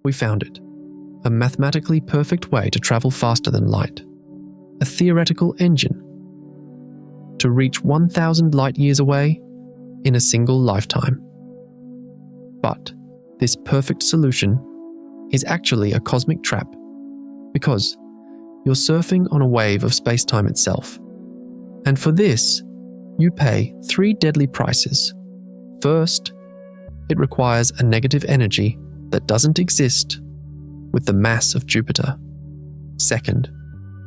We found it. A mathematically perfect way to travel faster than light. A theoretical engine to reach 1,000 light years away in a single lifetime. But this perfect solution is actually a cosmic trap because you're surfing on a wave of spacetime itself. And for this, you pay 3 deadly prices. First, it requires a negative energy that doesn't exist with the mass of Jupiter. Second,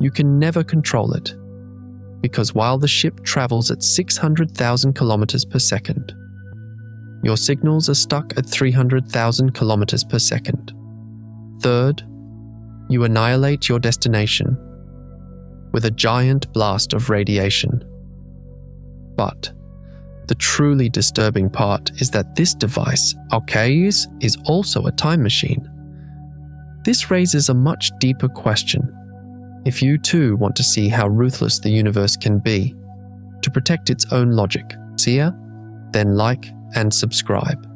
you can never control it because while the ship travels at 600,000 kilometers per second, your signals are stuck at 300,000 kilometers per second. Third, you annihilate your destination with a giant blast of radiation. But the truly disturbing part is that this device, Alcubierre, is also a time machine. This raises a much deeper question. If you too want to see how ruthless the universe can be to protect its own logic, then like and subscribe.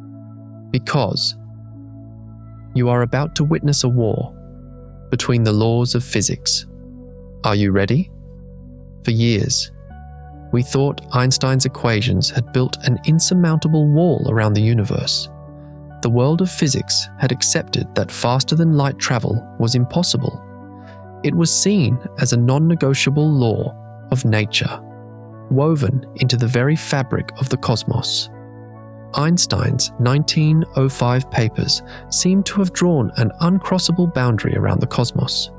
Because you are about to witness a war between the laws of physics. Are you ready? For years, we thought Einstein's equations had built an insurmountable wall around the universe. The world of physics had accepted that faster-than-light travel was impossible. It was seen as a non-negotiable law of nature, woven into the very fabric of the cosmos. Einstein's 1905 papers seem to have drawn an uncrossable boundary around the cosmos.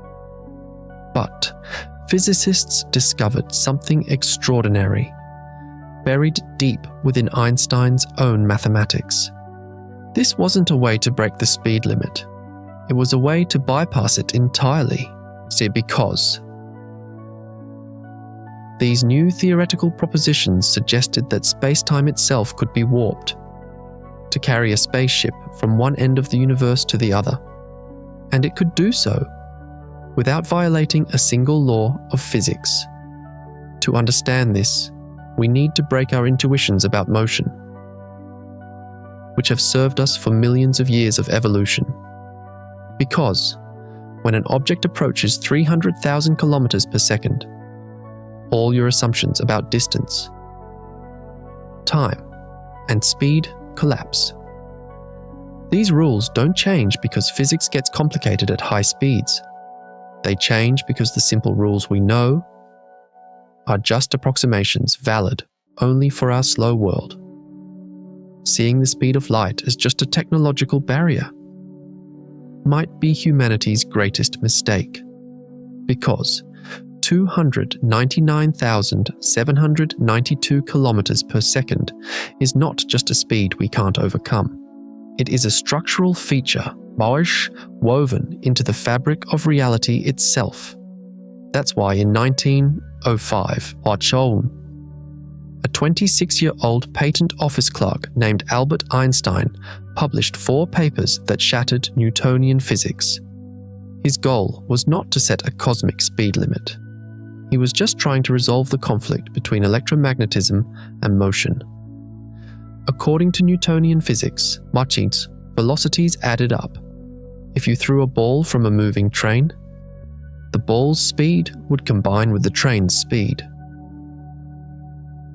But physicists discovered something extraordinary, buried deep within Einstein's own mathematics. This wasn't a way to break the speed limit. It was a way to bypass it entirely. Because these new theoretical propositions suggested that space-time itself could be warped to carry a spaceship from one end of the universe to the other. And it could do so without violating a single law of physics. To understand this, we need to break our intuitions about motion, which have served us for millions of years of evolution. Because when an object approaches 300,000 kilometers per second, all your assumptions about distance, time, and speed collapse. These rules don't change because physics gets complicated at high speeds. They change because the simple rules we know are just approximations valid only for our slow world. Seeing the speed of light as just a technological barrier might be humanity's greatest mistake, because 299,792 kilometers per second is not just a speed we can't overcome. It is a structural feature woven into the fabric of reality itself. That's why in 1905, a 26-year-old patent office clerk named Albert Einstein published 4 papers that shattered Newtonian physics. His goal was not to set a cosmic speed limit. He was just trying to resolve the conflict between electromagnetism and motion. According to Newtonian physics, velocities added up. If you threw a ball from a moving train, the ball's speed would combine with the train's speed.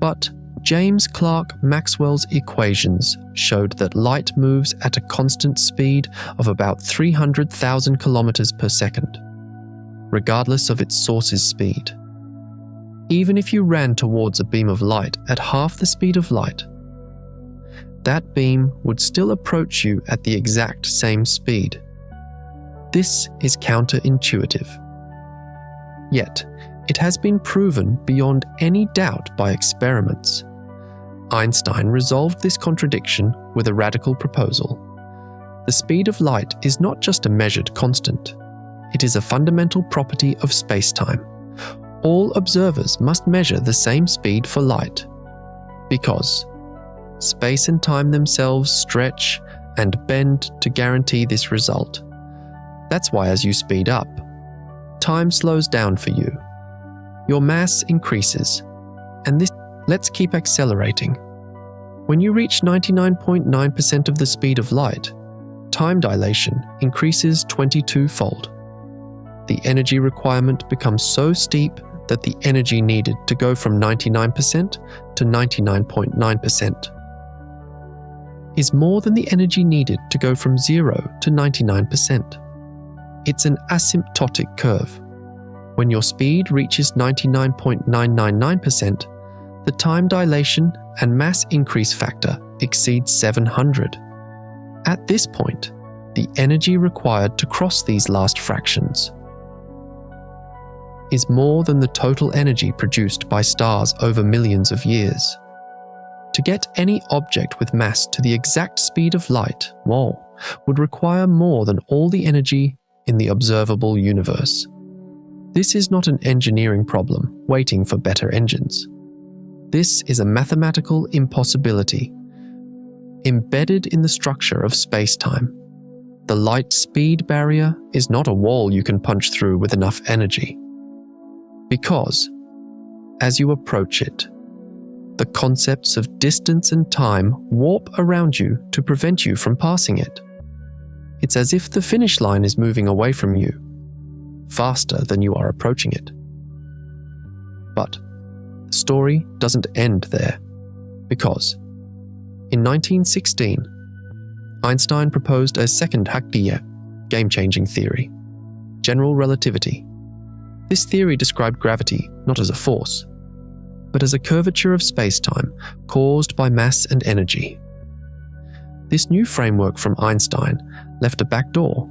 But James Clerk Maxwell's equations showed that light moves at a constant speed of about 300,000 kilometers per second, regardless of its source's speed. Even if you ran towards a beam of light at half the speed of light, that beam would still approach you at the exact same speed. This is counterintuitive. Yet, it has been proven beyond any doubt by experiments. Einstein resolved this contradiction with a radical proposal. The speed of light is not just a measured constant. It is a fundamental property of spacetime. All observers must measure the same speed for light, because space and time themselves stretch and bend to guarantee this result. That's why as you speed up, time slows down for you. Your mass increases, and let's keep accelerating. When you reach 99.9% of the speed of light, time dilation increases 22-fold. The energy requirement becomes so steep that the energy needed to go from 99% to 99.9% is more than the energy needed to go from 0 to 99%. It's an asymptotic curve. When your speed reaches 99.999%, the time dilation and mass increase factor exceeds 700. At this point, the energy required to cross these last fractions is more than the total energy produced by stars over millions of years. To get any object with mass to the exact speed of light, would require more than all the energy in the observable universe. This is not an engineering problem waiting for better engines. This is a mathematical impossibility embedded in the structure of space-time. The light speed barrier is not a wall you can punch through with enough energy. Because, as you approach it, the concepts of distance and time warp around you to prevent you from passing it. It's as if the finish line is moving away from you, faster than you are approaching it. But the story doesn't end there, because in 1916, Einstein proposed a second Alcubierre, game-changing theory, general relativity. This theory described gravity not as a force, but as a curvature of space-time caused by mass and energy. This new framework from Einstein left a back door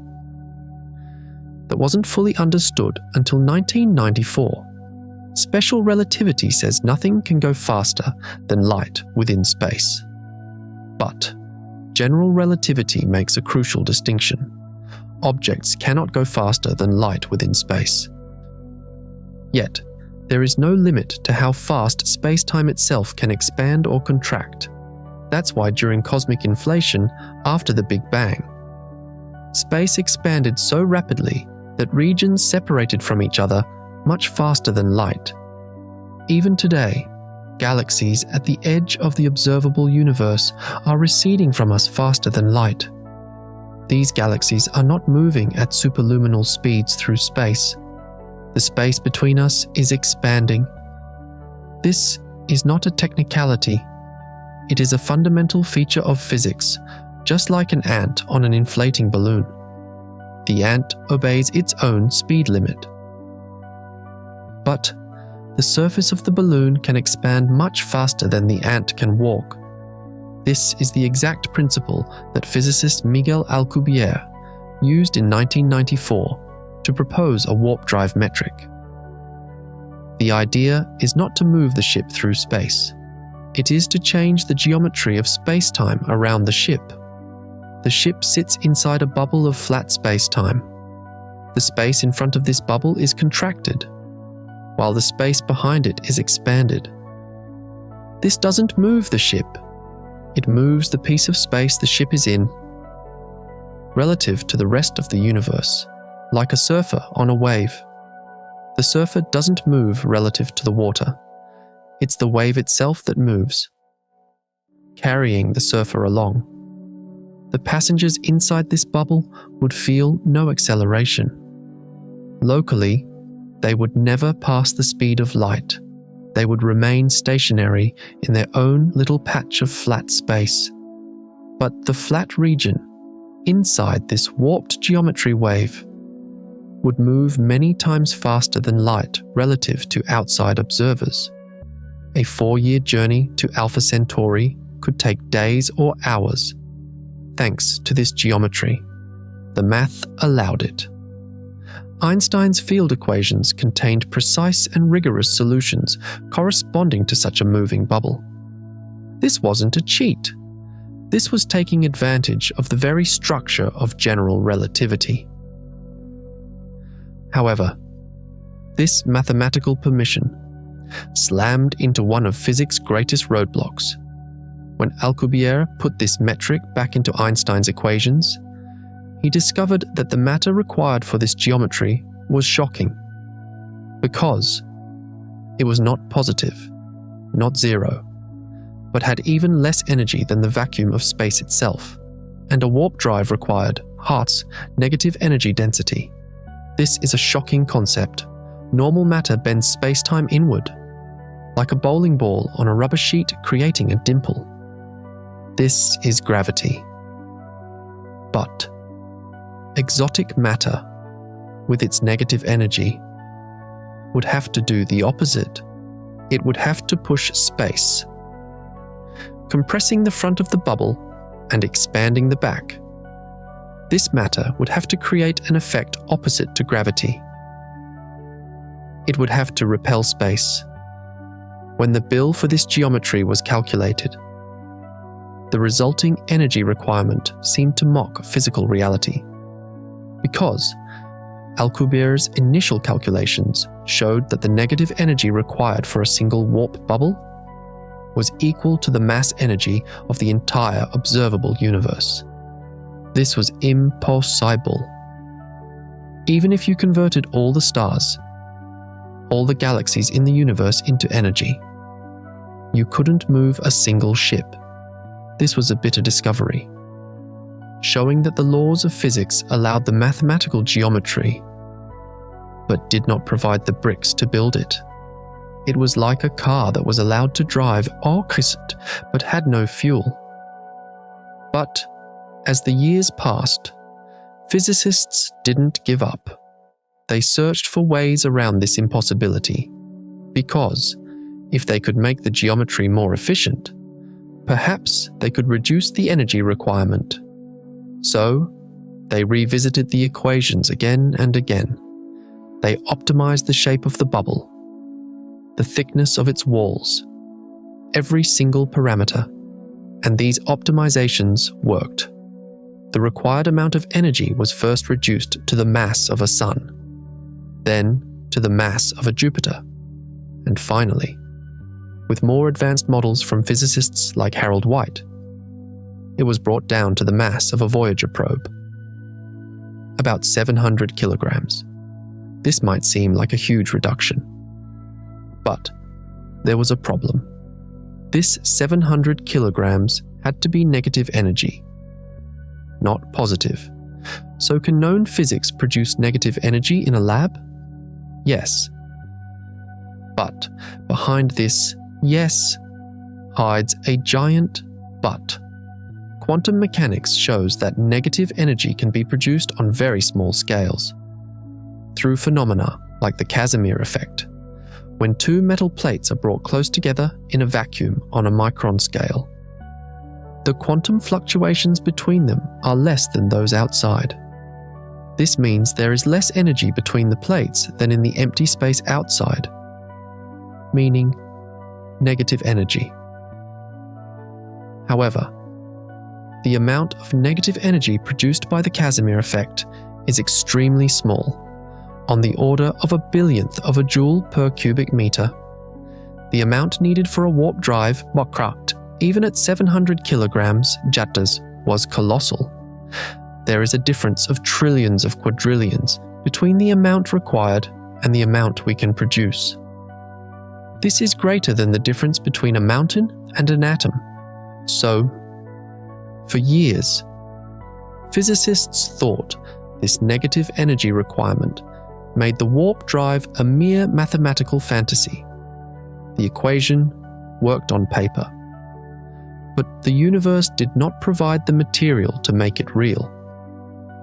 that wasn't fully understood until 1994. Special relativity says nothing can go faster than light within space. But general relativity makes a crucial distinction. Objects cannot go faster than light within space. Yet, there is no limit to how fast space-time itself can expand or contract. That's why during cosmic inflation, after the Big Bang, space expanded so rapidly that regions separated from each other much faster than light. Even today, galaxies at the edge of the observable universe are receding from us faster than light. These galaxies are not moving at superluminal speeds through space. The space between us is expanding. This is not a technicality. It is a fundamental feature of physics, just like an ant on an inflating balloon. The ant obeys its own speed limit. But the surface of the balloon can expand much faster than the ant can walk. This is the exact principle that physicist Miguel Alcubierre used in 1994 to propose a warp drive metric. The idea is not to move the ship through space. It is to change the geometry of space-time around the ship. The ship sits inside a bubble of flat space-time. The space in front of this bubble is contracted, while the space behind it is expanded. This doesn't move the ship. It moves the piece of space the ship is in relative to the rest of the universe, like a surfer on a wave. The surfer doesn't move relative to the water. It's the wave itself that moves, carrying the surfer along. The passengers inside this bubble would feel no acceleration. Locally, they would never pass the speed of light. They would remain stationary in their own little patch of flat space. But the flat region, inside this warped geometry wave, would move many times faster than light relative to outside observers. A 4-year journey to Alpha Centauri could take days or hours. Thanks to this geometry, the math allowed it. Einstein's field equations contained precise and rigorous solutions corresponding to such a moving bubble. This wasn't a cheat. This was taking advantage of the very structure of general relativity. However, this mathematical permission slammed into one of physics' greatest roadblocks. When Alcubierre put this metric back into Einstein's equations, he discovered that the matter required for this geometry was shocking, because it was not positive, not zero, but had even less energy than the vacuum of space itself. and a warp drive required Hart's negative energy density. This is a shocking concept. Normal matter bends spacetime inward, like a bowling ball on a rubber sheet creating a dimple. This is gravity. But exotic matter, with its negative energy, would have to do the opposite. It would have to push space, compressing the front of the bubble and expanding the back. This matter would have to create an effect opposite to gravity. It would have to repel space. When the bill for this geometry was calculated, the resulting energy requirement seemed to mock physical reality, because Alcubierre's initial calculations showed that the negative energy required for a single warp bubble was equal to the mass energy of the entire observable universe. This was impossible. Even if you converted all the stars, all the galaxies in the universe into energy, you couldn't move a single ship. This was a bitter discovery, showing that the laws of physics allowed the mathematical geometry, but did not provide the bricks to build it. It was like a car that was allowed to drive but had no fuel. But as the years passed, physicists didn't give up. They searched for ways around this impossibility, because if they could make the geometry more efficient, perhaps they could reduce the energy requirement. So, they revisited the equations again and again. They optimized the shape of the bubble, the thickness of its walls, every single parameter, and these optimizations worked. The required amount of energy was first reduced to the mass of a sun, then to the mass of a Jupiter, and finally, with more advanced models from physicists like Harold White, it was brought down to the mass of a Voyager probe, about 700 kilograms. This might seem like a huge reduction, but there was a problem. This 700 kilograms had to be negative energy, not positive. So can known physics produce negative energy in a lab? Yes. But behind this yes hides a giant but. Quantum mechanics shows that negative energy can be produced on very small scales, through phenomena like the Casimir effect, when two metal plates are brought close together in a vacuum on a micron scale. The quantum fluctuations between them are less than those outside. This means there is less energy between the plates than in the empty space outside, meaning negative energy. However, the amount of negative energy produced by the Casimir effect is extremely small, on the order of a billionth of a joule per cubic meter. The amount needed for a warp drive, even at 700 kilograms JATAs, was colossal. There is a difference of trillions of quadrillions between the amount required and the amount we can produce. This is greater than the difference between a mountain and an atom. So, for years, physicists thought this negative energy requirement made the warp drive a mere mathematical fantasy. The equation worked on paper. But the universe did not provide the material to make it real.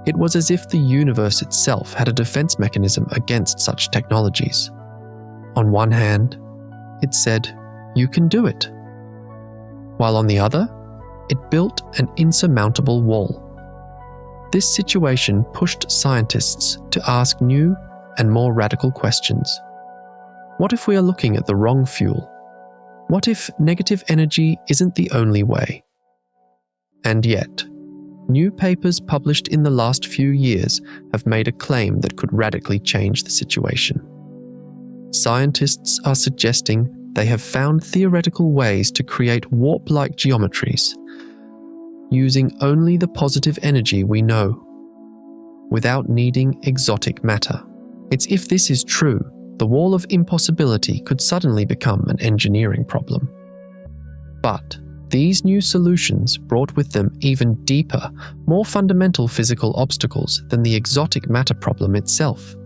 It was as if the universe itself had a defense mechanism against such technologies. On one hand, it said, "You can do it," while on the other, it built an insurmountable wall. This situation pushed scientists to ask new and more radical questions. What if we are looking at the wrong fuel? What if negative energy isn't the only way? And yet, new papers published in the last few years have made a claim that could radically change the situation. Scientists are suggesting they have found theoretical ways to create warp-like geometries, using only the positive energy we know, without needing exotic matter. It's if this is true, the wall of impossibility could suddenly become an engineering problem. But these new solutions brought with them even deeper, more fundamental physical obstacles than the exotic matter problem itself.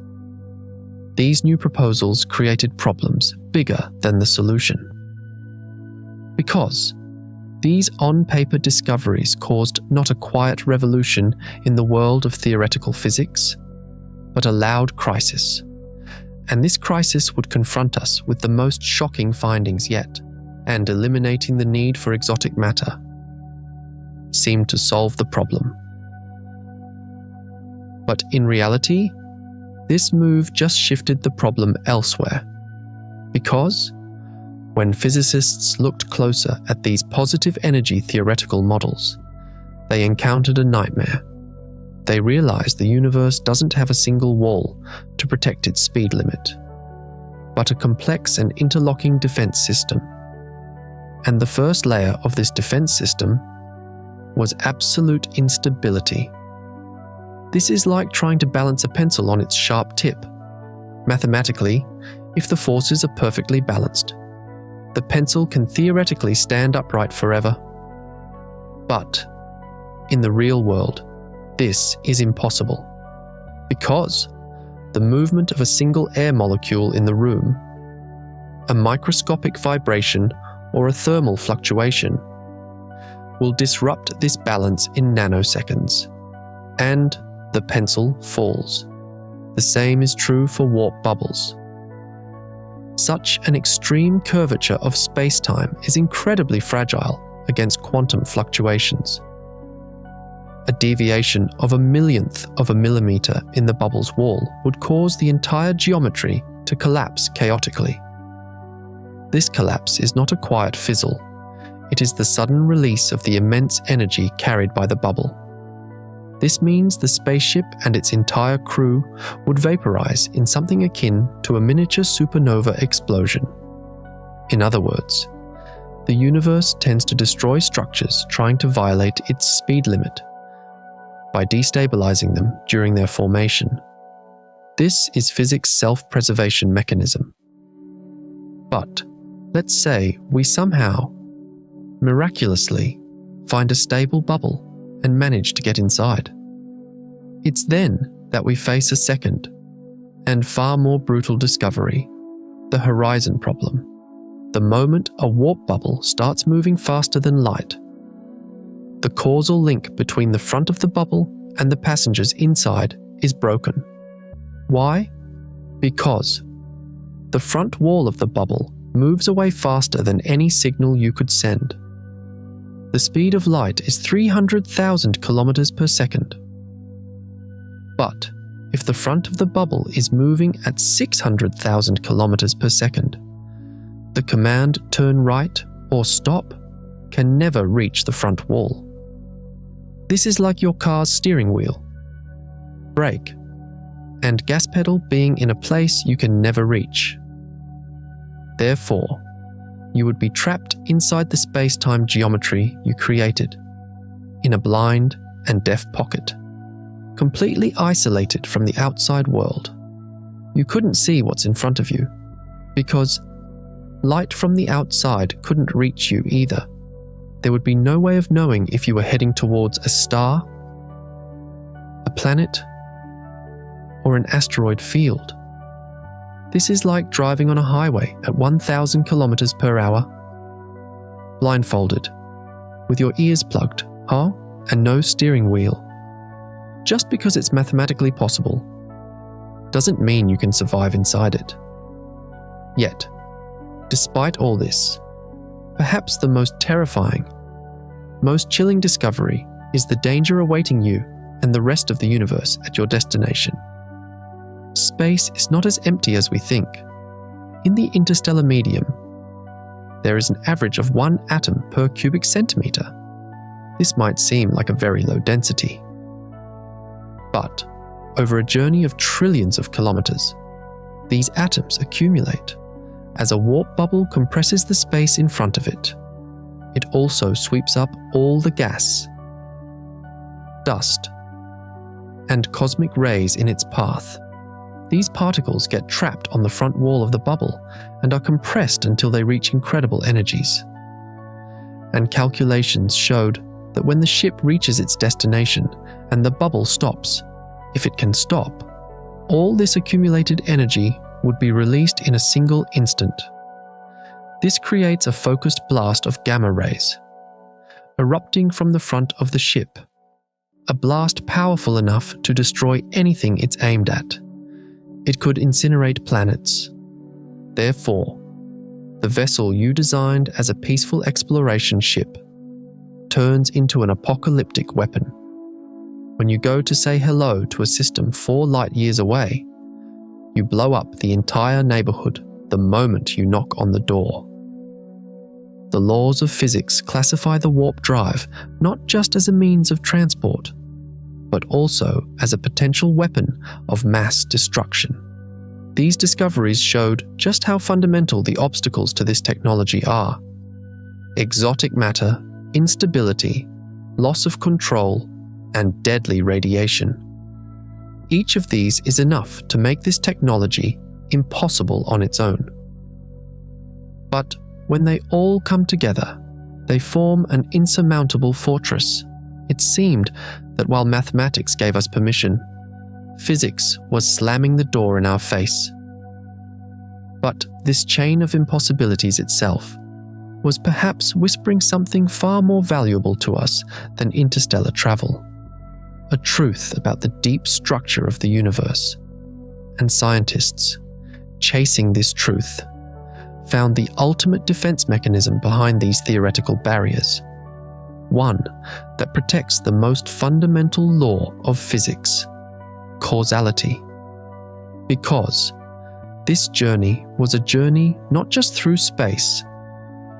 These new proposals created problems bigger than the solution. Because these on-paper discoveries caused not a quiet revolution in the world of theoretical physics, but a loud crisis. And this crisis would confront us with the most shocking findings yet, and eliminating the need for exotic matter seemed to solve the problem. But in reality, this move just shifted the problem elsewhere, because when physicists looked closer at these positive energy theoretical models, they encountered a nightmare. They realized the universe doesn't have a single wall to protect its speed limit, but a complex and interlocking defense system. And the first layer of this defense system was absolute instability. This is like trying to balance a pencil on its sharp tip. Mathematically, if the forces are perfectly balanced, the pencil can theoretically stand upright forever. But in the real world, this is impossible, because the movement of a single air molecule in the room, a microscopic vibration or a thermal fluctuation, will disrupt this balance in nanoseconds, and the pencil falls. The same is true for warp bubbles. Such an extreme curvature of spacetime is incredibly fragile against quantum fluctuations. A deviation of a millionth of a millimeter in the bubble's wall would cause the entire geometry to collapse chaotically. This collapse is not a quiet fizzle. It is the sudden release of the immense energy carried by the bubble. This means the spaceship and its entire crew would vaporize in something akin to a miniature supernova explosion. In other words, the universe tends to destroy structures trying to violate its speed limit by destabilizing them during their formation. This is physics' self-preservation mechanism. But let's say we somehow, miraculously, find a stable bubble and manage to get inside. It's then that we face a second and far more brutal discovery, the horizon problem. The moment a warp bubble starts moving faster than light, the causal link between the front of the bubble and the passengers inside is broken. Why? Because the front wall of the bubble moves away faster than any signal you could send. The speed of light is 300,000 kilometers per second. But if the front of the bubble is moving at 600,000 kilometers per second, the command "turn right" or "stop" can never reach the front wall. This is like your car's steering wheel, brake, and gas pedal being in a place you can never reach. Therefore, you would be trapped inside the space-time geometry you created, in a blind and deaf pocket, completely isolated from the outside world. You couldn't see what's in front of you, because light from the outside couldn't reach you either. There would be no way of knowing if you were heading towards a star, a planet, or an asteroid field. This is like driving on a highway at 1,000 kilometers per hour, blindfolded, with your ears plugged, and no steering wheel. Just because it's mathematically possible doesn't mean you can survive inside it. Yet, despite all this, perhaps the most terrifying, most chilling discovery is the danger awaiting you and the rest of the universe at your destination. Space is not as empty as we think. In the interstellar medium, there is an average of 1 atom per cubic centimeter. This might seem like a very low density. But over a journey of trillions of kilometers, these atoms accumulate. As a warp bubble compresses the space in front of it, it also sweeps up all the gas, dust, and cosmic rays in its path. These particles get trapped on the front wall of the bubble and are compressed until they reach incredible energies. and calculations showed that when the ship reaches its destination and the bubble stops, if it can stop, all this accumulated energy would be released in a single instant. This creates a focused blast of gamma rays, erupting from the front of the ship, a blast powerful enough to destroy anything it's aimed at. It could incinerate planets. Therefore, the vessel you designed as a peaceful exploration ship turns into an apocalyptic weapon. When you go to say hello to a system 4 light years away, you blow up the entire neighborhood the moment you knock on the door. The laws of physics classify the warp drive not just as a means of transport, but also as a potential weapon of mass destruction. These discoveries showed just how fundamental the obstacles to this technology are. Exotic matter, instability, loss of control, and deadly radiation. Each of these is enough to make this technology impossible on its own. But when they all come together, they form an insurmountable fortress. It seemed that while mathematics gave us permission, physics was slamming the door in our face. But this chain of impossibilities itself was perhaps whispering something far more valuable to us than interstellar travel. A truth about the deep structure of the universe. And scientists, chasing this truth, found the ultimate defense mechanism behind these theoretical barriers. One that protects the most fundamental law of physics, causality. Because this journey was a journey not just through space,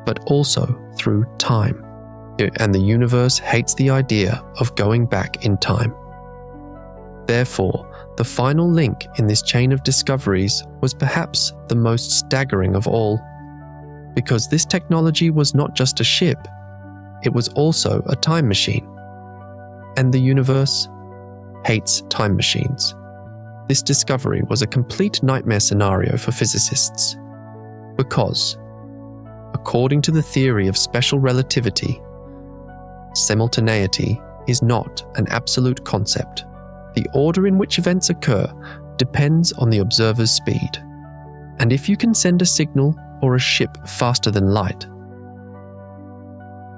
but also through time. And the universe hates the idea of going back in time. Therefore, the final link in this chain of discoveries was perhaps the most staggering of all, because this technology was not just a ship, it was also a time machine. And the universe hates time machines. This discovery was a complete nightmare scenario for physicists, because, according to the theory of special relativity, simultaneity is not an absolute concept. The order in which events occur depends on the observer's speed. And if you can send a signal or a ship faster than light,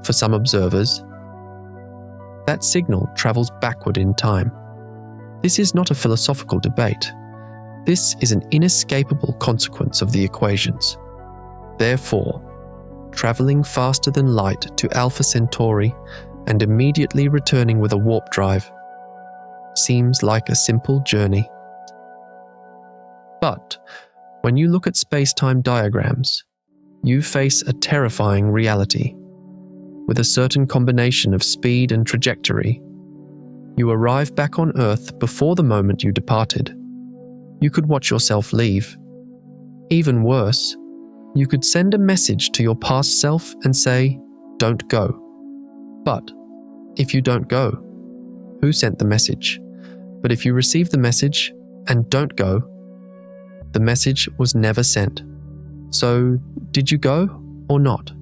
for some observers, that signal travels backward in time. This is not a philosophical debate. This is an inescapable consequence of the equations. Therefore, traveling faster than light to Alpha Centauri and immediately returning with a warp drive seems like a simple journey. But when you look at space-time diagrams, you face a terrifying reality. With a certain combination of speed and trajectory, you arrive back on Earth before the moment you departed. You could watch yourself leave. Even worse, you could send a message to your past self and say, "Don't go." But if you don't go, who sent the message? But if you receive the message and don't go, the message was never sent. So, did you go or not?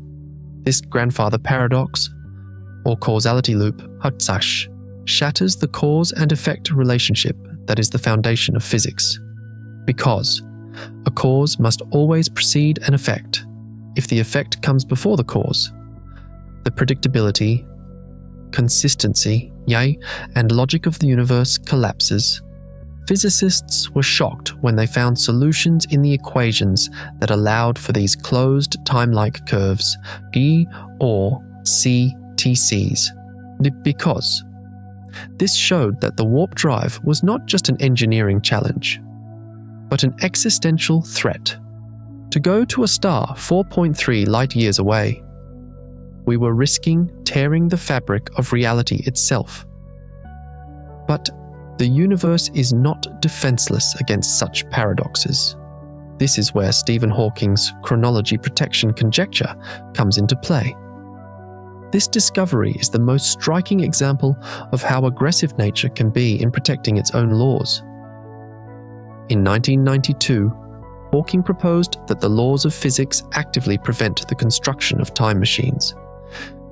This grandfather paradox, or causality loop, Hatzash, shatters the cause and effect relationship that is the foundation of physics. Because a cause must always precede an effect. If the effect comes before the cause, the predictability, consistency, and logic of the universe collapses. Physicists were shocked when they found solutions in the equations that allowed for these closed time-like curves, G or CTCs, because this showed that the warp drive was not just an engineering challenge, but an existential threat. To go to a star 4.3 light-years away, we were risking tearing the fabric of reality itself. But the universe is not defenseless against such paradoxes. This is where Stephen Hawking's chronology protection conjecture comes into play. This discovery is the most striking example of how aggressive nature can be in protecting its own laws. In 1992, Hawking proposed that the laws of physics actively prevent the construction of time machines.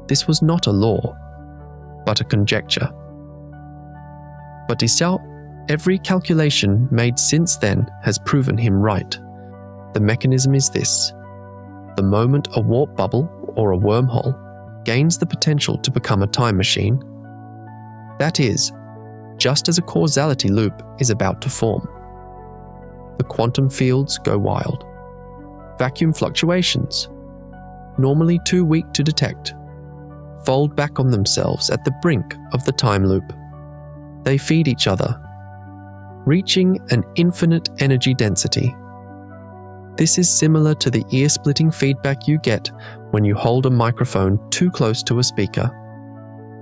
this was not a law, but a conjecture. But every calculation made since then has proven him right. The mechanism is this: the moment a warp bubble or a wormhole gains the potential to become a time machine, that is, just as a causality loop is about to form, the quantum fields go wild. Vacuum fluctuations, normally too weak to detect, fold back on themselves at the brink of the time loop. They feed each other, reaching an infinite energy density. This is similar to the ear-splitting feedback you get when you hold a microphone too close to a speaker,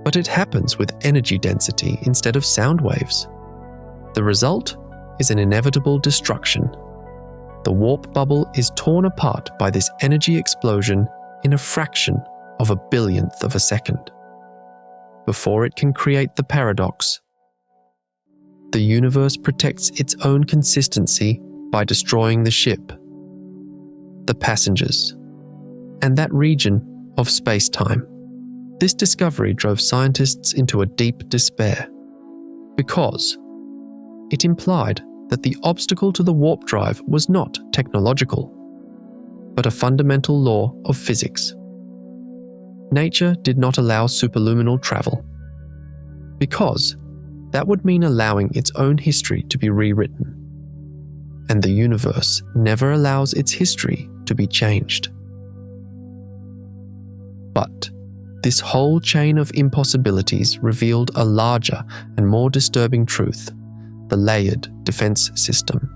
but it happens with energy density instead of sound waves. The result is an inevitable destruction. The warp bubble is torn apart by this energy explosion in a fraction of a billionth of a second. Before it can create the paradox, the universe protects its own consistency by destroying the ship, the passengers, and that region of space-time. This discovery drove scientists into a deep despair, because it implied that the obstacle to the warp drive was not technological, but a fundamental law of physics. Nature did not allow superluminal travel, because that would mean allowing its own history to be rewritten, and the universe never allows its history to be changed. But this whole chain of impossibilities revealed a larger and more disturbing truth: the layered defense system.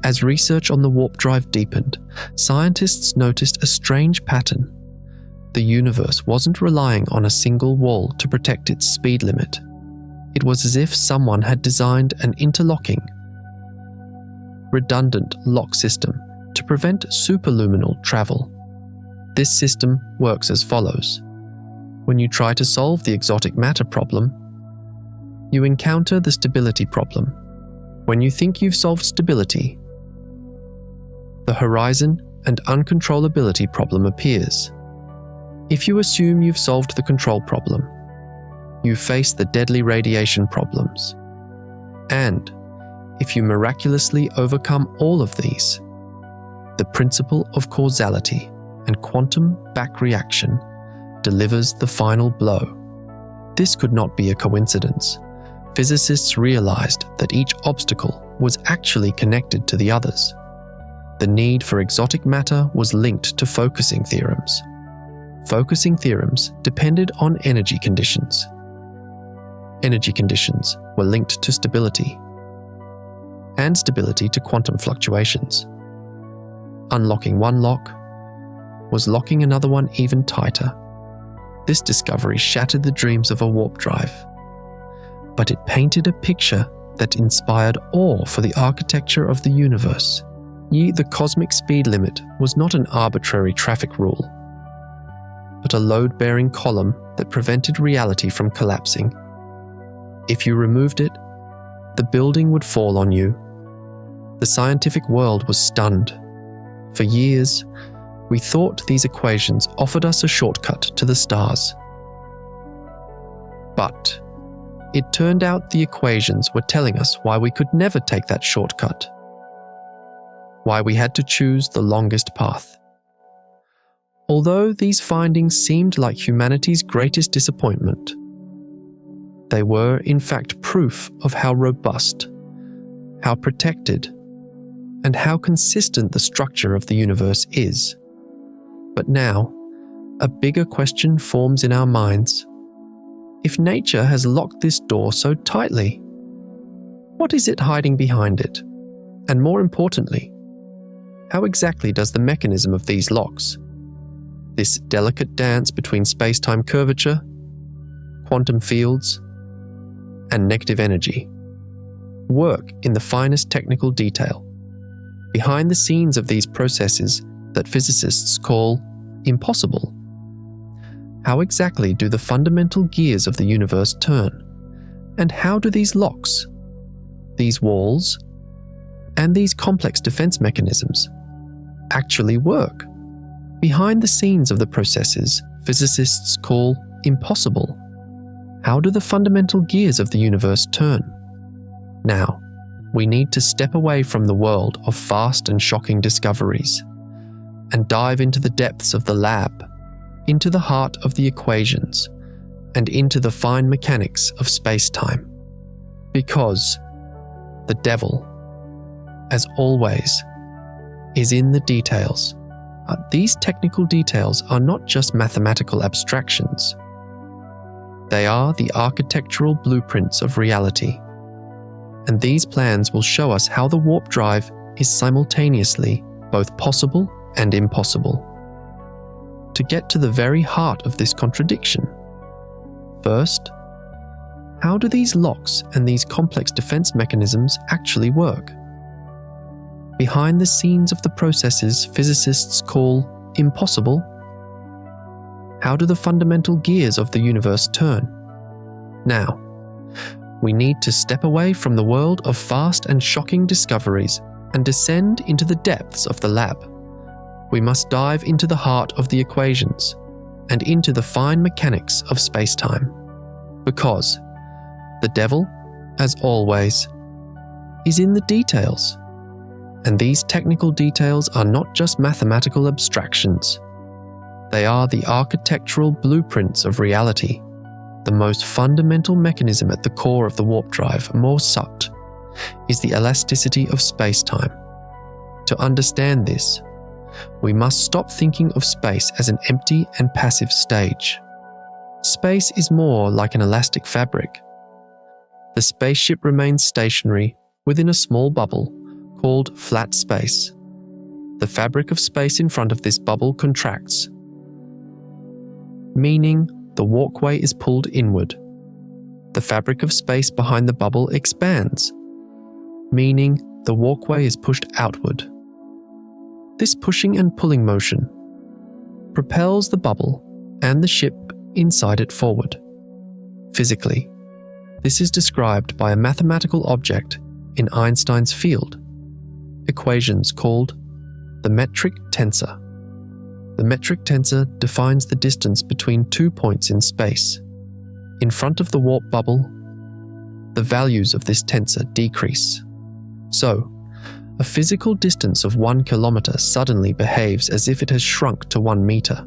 As research on the warp drive deepened, scientists noticed a strange pattern. The universe wasn't relying on a single wall to protect its speed limit. It was as if someone had designed an interlocking, redundant lock system to prevent superluminal travel. This system works as follows. When you try to solve the exotic matter problem, you encounter the stability problem. When you think you've solved stability, the horizon and uncontrollability problem appears. If you assume you've solved the control problem, you face the deadly radiation problems. And if you miraculously overcome all of these, the principle of causality and quantum back reaction delivers the final blow. This could not be a coincidence. Physicists realized that each obstacle was actually connected to the others. The need for exotic matter was linked to focusing theorems. Focusing theorems depended on energy conditions. Energy conditions were linked to stability, and stability to quantum fluctuations. Unlocking one lock was locking another one even tighter. This discovery shattered the dreams of a warp drive, but it painted a picture that inspired awe for the architecture of the universe. The cosmic speed limit was not an arbitrary traffic rule, but a load-bearing column that prevented reality from collapsing. If you removed it, the building would fall on you. The scientific world was stunned. For years, we thought these equations offered us a shortcut to the stars. But it turned out the equations were telling us why we could never take that shortcut, why we had to choose the longest path. Although these findings seemed like humanity's greatest disappointment, they were in fact proof of how robust, how protected, and how consistent the structure of the universe is. But now, a bigger question forms in our minds. If nature has locked this door so tightly, what is it hiding behind it? And more importantly, how exactly does the mechanism of these locks, this delicate dance between space-time curvature, quantum fields, and negative energy, work in the finest technical detail, behind the scenes of these processes that physicists call impossible? How exactly do the fundamental gears of the universe turn? And how do these locks, these walls, and these complex defense mechanisms actually work? Behind the scenes of the processes physicists call impossible. How do the fundamental gears of the universe turn? Now, we need to step away from the world of fast and shocking discoveries and dive into the depths of the lab, into the heart of the equations, and into the fine mechanics of space-time. Because the devil, as always, is in the details. These technical details are not just mathematical abstractions. They are the architectural blueprints of reality. And these plans will show us how the warp drive is simultaneously both possible and impossible. To get to the very heart of this contradiction, first, how do these locks and these complex defense mechanisms actually work? Behind the scenes of the processes physicists call impossible, how do the fundamental gears of the universe turn? Now, we need to step away from the world of fast and shocking discoveries and descend into the depths of the lab. We must dive into the heart of the equations and into the fine mechanics of space-time. Because the devil, as always, is in the details. And these technical details are not just mathematical abstractions. They are the architectural blueprints of reality. The most fundamental mechanism at the core of the warp drive, more subtle, is the elasticity of space-time. To understand this, we must stop thinking of space as an empty and passive stage. Space is more like an elastic fabric. The spaceship remains stationary within a small bubble called flat space. The fabric of space in front of this bubble contracts, meaning the walkway is pulled inward. The fabric of space behind the bubble expands, meaning the walkway is pushed outward. This pushing and pulling motion propels the bubble and the ship inside it forward. Physically, this is described by a mathematical object in Einstein's field, equations called the metric tensor. The metric tensor defines the distance between 2 points in space. In front of the warp bubble, the values of this tensor decrease. So, a physical distance of 1 kilometer suddenly behaves as if it has shrunk to 1 meter.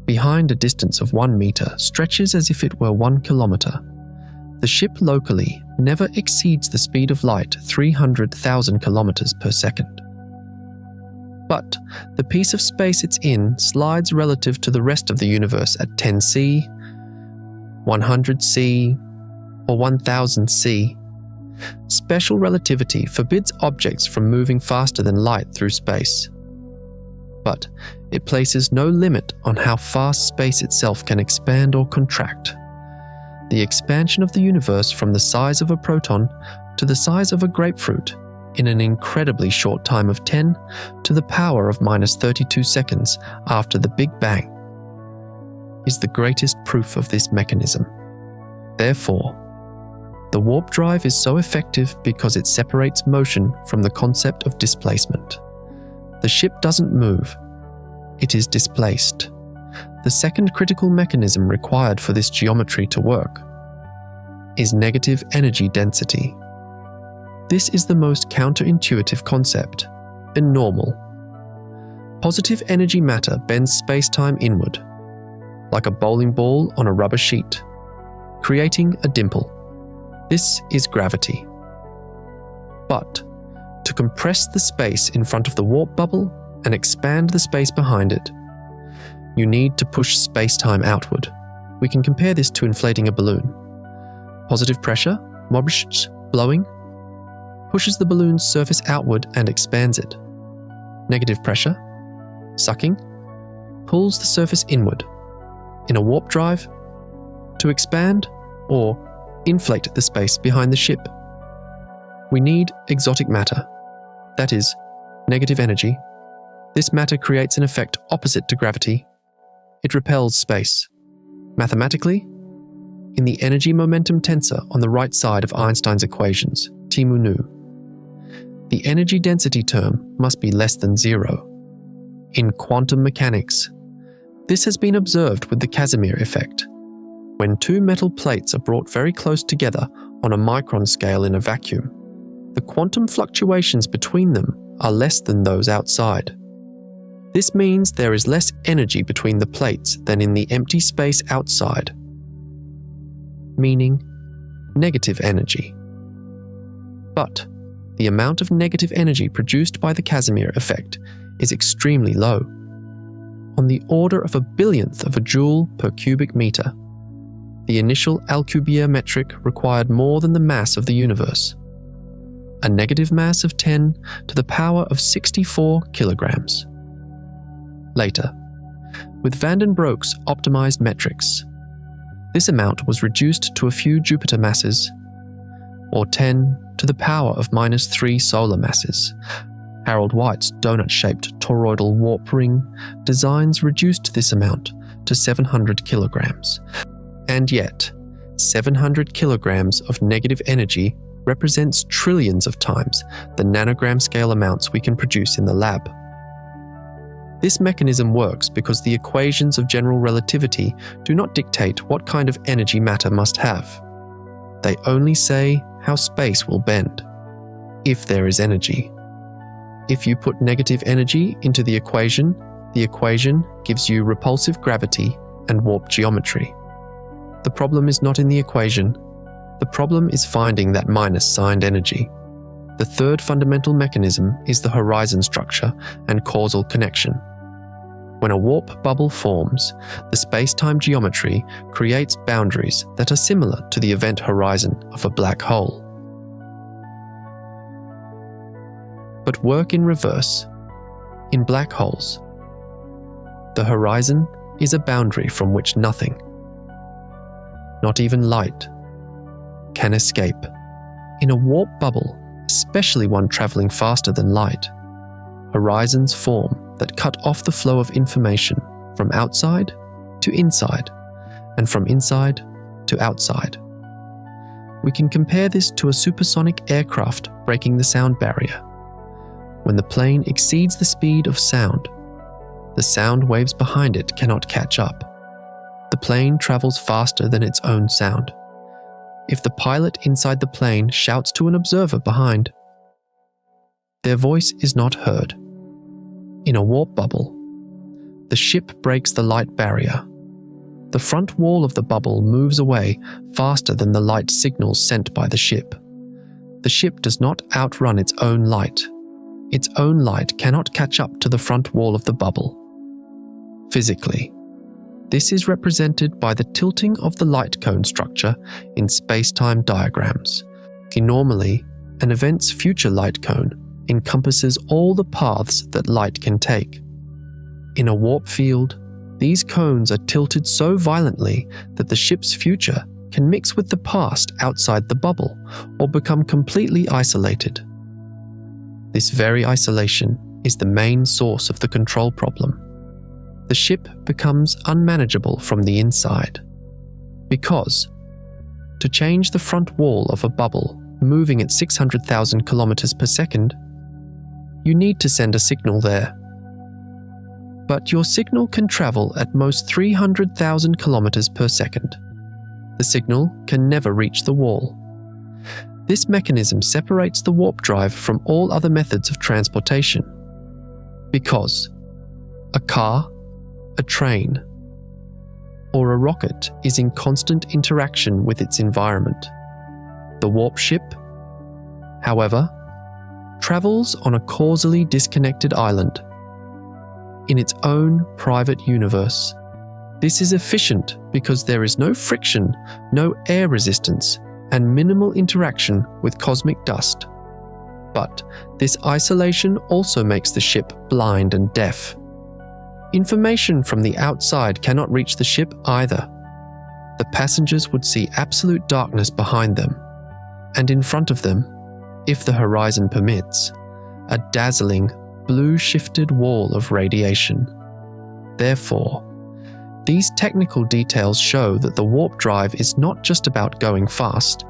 Behind a distance of 1 meter stretches as if it were 1 kilometer. The ship locally never exceeds the speed of light 300,000 kilometers per second. But the piece of space it's in slides relative to the rest of the universe at 10c, 100c, or 1000c. Special relativity forbids objects from moving faster than light through space. But it places no limit on how fast space itself can expand or contract. The expansion of the universe from the size of a proton to the size of a grapefruit in an incredibly short time of 10 to the power of minus 32 seconds after the Big Bang is the greatest proof of this mechanism. Therefore, the warp drive is so effective because it separates motion from the concept of displacement. The ship doesn't move, it is displaced. The second critical mechanism required for this geometry to work is negative energy density. This is the most counterintuitive concept and normal. Positive energy matter bends space-time inward, like a bowling ball on a rubber sheet, creating a dimple. This is gravity. But to compress the space in front of the warp bubble and expand the space behind it, you need to push space-time outward. We can compare this to inflating a balloon. Positive pressure, blowing, pushes the balloon's surface outward and expands it. Negative pressure, sucking, pulls the surface inward. In a warp drive, to expand or inflate the space behind the ship, we need exotic matter, that is, negative energy. This matter creates an effect opposite to gravity. It repels space. Mathematically, in the energy-momentum tensor on the right side of Einstein's equations, T mu nu, the energy density term must be less than 0. In quantum mechanics, This has been observed with the Casimir effect. When two metal plates are brought very close together on a micron scale in a vacuum, the quantum fluctuations between them are less than those outside. This means there is less energy between the plates than in the empty space outside, meaning negative energy. But the amount of negative energy produced by the Casimir effect is extremely low, on the order of a billionth of a joule per cubic meter. The initial Alcubierre metric required more than the mass of the universe, a negative mass of 10 to the power of 64 kilograms. Later, with van den Broek's optimized metrics, this amount was reduced to a few Jupiter masses, or 10 to the power of -3 solar masses. Harold White's donut-shaped toroidal warp ring designs reduced this amount to 700 kilograms. And yet, 700 kilograms of negative energy represents trillions of times the nanogram scale amounts we can produce in the lab. This mechanism works because the equations of general relativity do not dictate what kind of energy matter must have. They only say how space will bend, if there is energy. If you put negative energy into the equation gives you repulsive gravity and warp geometry. The problem is not in the equation. The problem is finding that minus-signed energy. The third fundamental mechanism is the horizon structure and causal connection. When a warp bubble forms, the space-time geometry creates boundaries that are similar to the event horizon of a black hole. But work in reverse. In black holes, the horizon is a boundary from which nothing, not even light, can escape. In a warp bubble, especially one traveling faster than light, horizons form that cut off the flow of information from outside to inside, and from inside to outside. We can compare this to a supersonic aircraft breaking the sound barrier. When the plane exceeds the speed of sound, the sound waves behind it cannot catch up. The plane travels faster than its own sound. If the pilot inside the plane shouts to an observer behind, their voice is not heard. In a warp bubble, the ship breaks the light barrier. The front wall of the bubble moves away faster than the light signals sent by the ship. The ship does not outrun its own light. Its own light cannot catch up to the front wall of the bubble. Physically, this is represented by the tilting of the light cone structure in space-time diagrams. Normally, an event's future light cone encompasses all the paths that light can take. In a warp field, these cones are tilted so violently that the ship's future can mix with the past outside the bubble or become completely isolated. This very isolation is the main source of the control problem. The ship becomes unmanageable from the inside. Because, to change the front wall of a bubble moving at 600,000 kilometers per second, you need to send a signal there. But your signal can travel at most 300,000 kilometers per second. The signal can never reach the wall. This mechanism separates the warp drive from all other methods of transportation. Because a car, a train, or a rocket is in constant interaction with its environment. The warp ship, however, travels on a causally disconnected island, in its own private universe. This is efficient because there is no friction, no air resistance, and minimal interaction with cosmic dust. But this isolation also makes the ship blind and deaf. Information from the outside cannot reach the ship either. The passengers would see absolute darkness behind them, and in front of them, if the horizon permits, a dazzling, blue-shifted wall of radiation. Therefore, these technical details show that the warp drive is not just about going fast,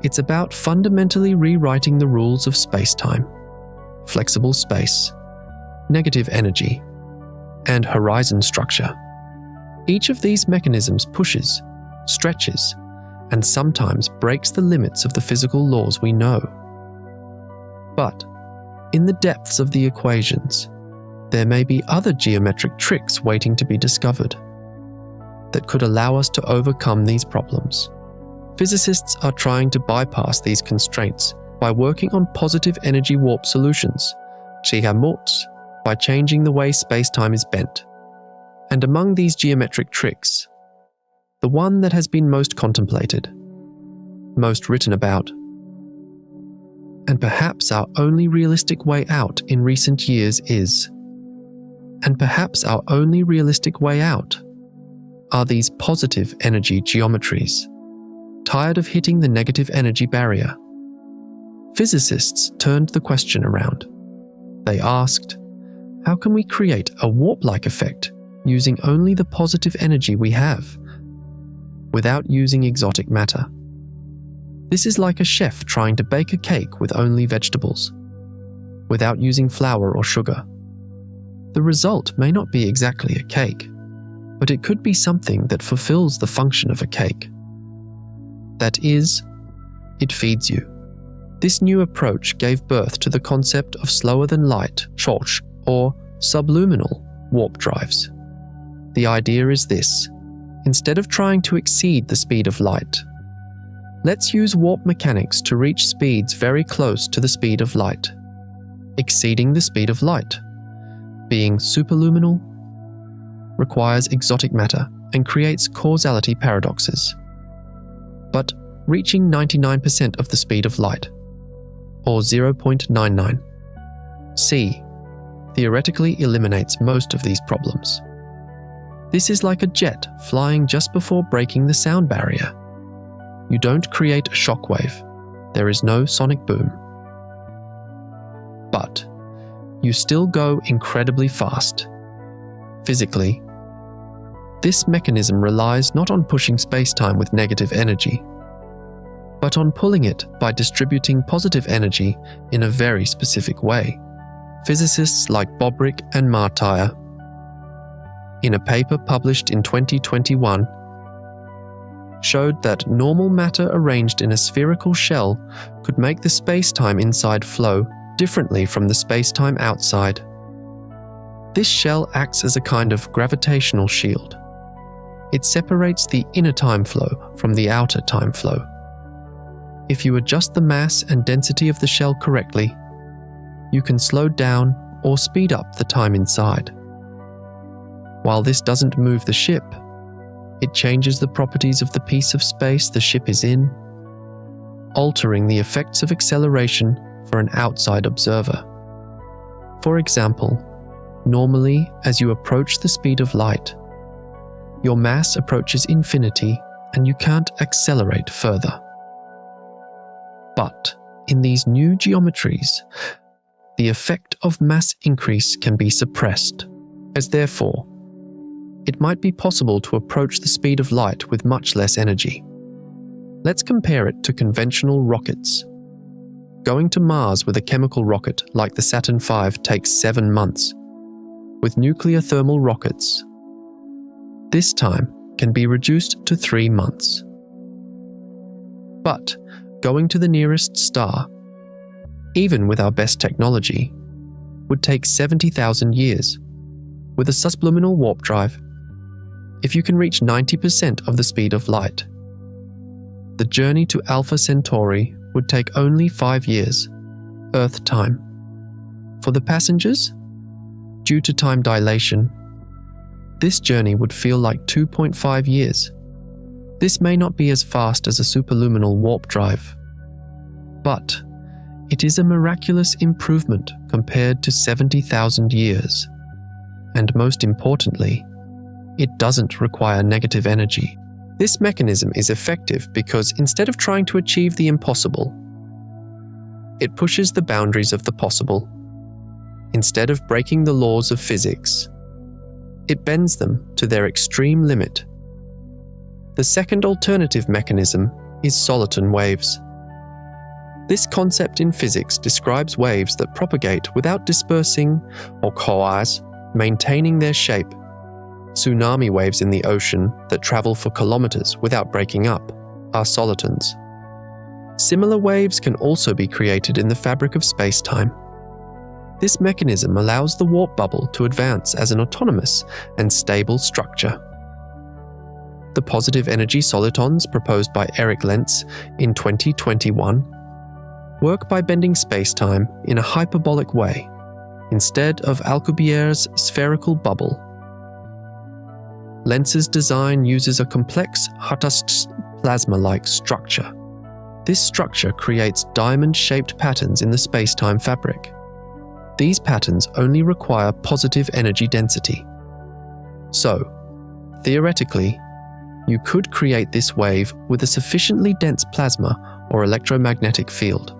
it's about fundamentally rewriting the rules of space-time, flexible space, negative energy, and horizon structure. Each of these mechanisms pushes, stretches, and sometimes breaks the limits of the physical laws we know. But in the depths of the equations, there may be other geometric tricks waiting to be discovered that could allow us to overcome these problems. Physicists are trying to bypass these constraints by working on positive energy warp solutions, by changing the way spacetime is bent. And among these geometric tricks, the one that has been most contemplated, most written about, and perhaps our only realistic way out in recent years are these positive energy geometries. Tired of hitting the negative energy barrier, physicists turned the question around. They asked, how can we create a warp-like effect using only the positive energy we have, without using exotic matter? This is like a chef trying to bake a cake with only vegetables, without using flour or sugar. The result may not be exactly a cake, but it could be something that fulfills the function of a cake. That is, it feeds you. This new approach gave birth to the concept of slower-than-light, or subluminal warp drives. The idea is this: instead of trying to exceed the speed of light, let's use warp mechanics to reach speeds very close to the speed of light. Exceeding the speed of light, being superluminal, requires exotic matter and creates causality paradoxes. But reaching 99% of the speed of light, or 0.99 c, theoretically eliminates most of these problems. This is like a jet flying just before breaking the sound barrier. You don't create a shockwave. There is no sonic boom. But you still go incredibly fast. Physically, this mechanism relies not on pushing spacetime with negative energy, but on pulling it by distributing positive energy in a very specific way. Physicists like Bobrick and Martyr, in a paper published in 2021, showed that normal matter arranged in a spherical shell could make the spacetime inside flow differently from the spacetime outside. This shell acts as a kind of gravitational shield. It separates the inner time flow from the outer time flow. If you adjust the mass and density of the shell correctly, you can slow down or speed up the time inside. While this doesn't move the ship, it changes the properties of the piece of space the ship is in, altering the effects of acceleration for an outside observer. For example, normally as you approach the speed of light, your mass approaches infinity and you can't accelerate further. But in these new geometries, the effect of mass increase can be suppressed, as therefore, it might be possible to approach the speed of light with much less energy. Let's compare it to conventional rockets. Going to Mars with a chemical rocket like the Saturn V takes 7 months. With nuclear thermal rockets, this time can be reduced to 3 months. But going to the nearest star, even with our best technology, would take 70,000 years. With a subliminal warp drive, if you can reach 90% of the speed of light, the journey to Alpha Centauri would take only 5 years, Earth time. For the passengers, due to time dilation, this journey would feel like 2.5 years. This may not be as fast as a superluminal warp drive, but it is a miraculous improvement compared to 70,000 years. And most importantly, it doesn't require negative energy. This mechanism is effective because instead of trying to achieve the impossible, it pushes the boundaries of the possible. Instead of breaking the laws of physics, it bends them to their extreme limit. The second alternative mechanism is soliton waves. This concept in physics describes waves that propagate without dispersing or coalesce, maintaining their shape. Tsunami waves in the ocean that travel for kilometers without breaking up are solitons. Similar waves can also be created in the fabric of space-time. This mechanism allows the warp bubble to advance as an autonomous and stable structure. The positive energy solitons proposed by Eric Lentz in 2021 work by bending space-time in a hyperbolic way, instead of Alcubierre's spherical bubble. Lentz's design uses a complex Hutter's plasma-like structure. This structure creates diamond-shaped patterns in the space-time fabric. These patterns only require positive energy density. So, theoretically, you could create this wave with a sufficiently dense plasma or electromagnetic field.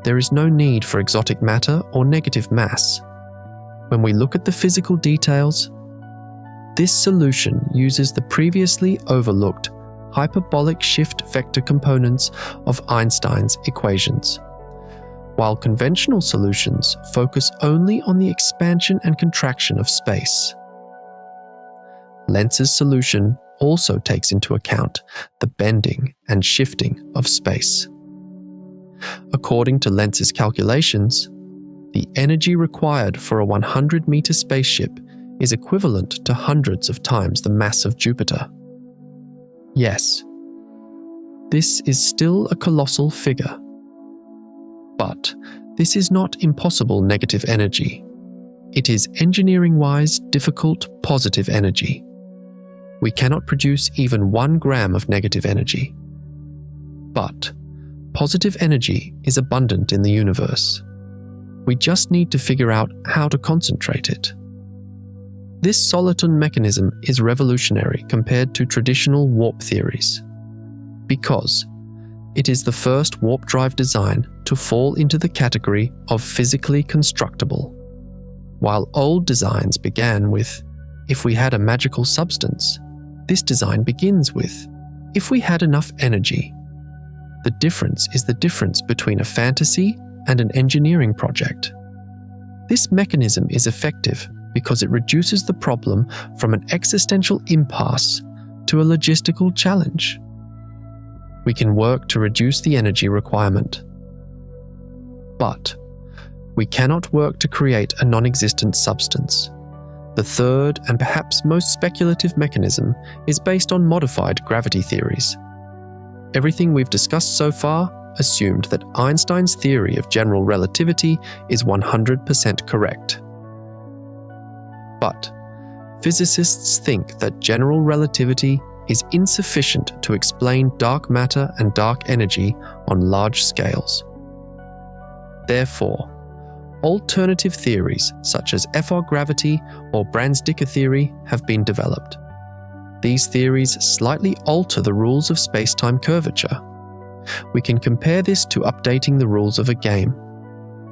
There is no need for exotic matter or negative mass. When we look at the physical details, this solution uses the previously overlooked hyperbolic shift vector components of Einstein's equations, while conventional solutions focus only on the expansion and contraction of space. Lentz's solution also takes into account the bending and shifting of space. According to Lentz's calculations, the energy required for a 100-meter spaceship is equivalent to hundreds of times the mass of Jupiter. Yes, this is still a colossal figure. But this is not impossible negative energy. It is engineering-wise difficult positive energy. We cannot produce even 1 gram of negative energy. But positive energy is abundant in the universe. We just need to figure out how to concentrate it. This soliton mechanism is revolutionary compared to traditional warp theories, because it is the first warp drive design to fall into the category of physically constructible. While old designs began with, if we had a magical substance, this design begins with, if we had enough energy. The difference is the difference between a fantasy and an engineering project. This mechanism is effective because it reduces the problem from an existential impasse to a logistical challenge. We can work to reduce the energy requirement. But we cannot work to create a non-existent substance. The third and perhaps most speculative mechanism is based on modified gravity theories. Everything we've discussed so far assumed that Einstein's theory of general relativity is 100% correct. But physicists think that general relativity is insufficient to explain dark matter and dark energy on large scales. Therefore, alternative theories such as FR gravity or Brans-Dicker theory have been developed. These theories slightly alter the rules of spacetime curvature. We can compare this to updating the rules of a game.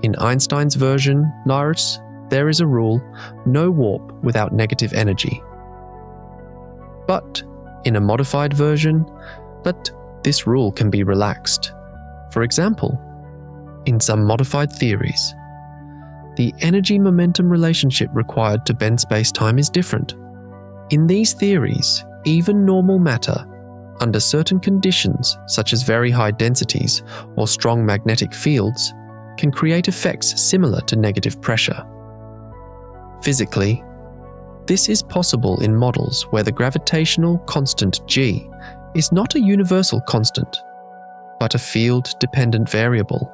In Einstein's version, LIGO, there is a rule, no warp without negative energy. But in a modified version, this rule can be relaxed. For example, in some modified theories, the energy-momentum relationship required to bend spacetime is different. In these theories, even normal matter, under certain conditions such as very high densities or strong magnetic fields, can create effects similar to negative pressure. Physically, this is possible in models where the gravitational constant g is not a universal constant, but a field-dependent variable,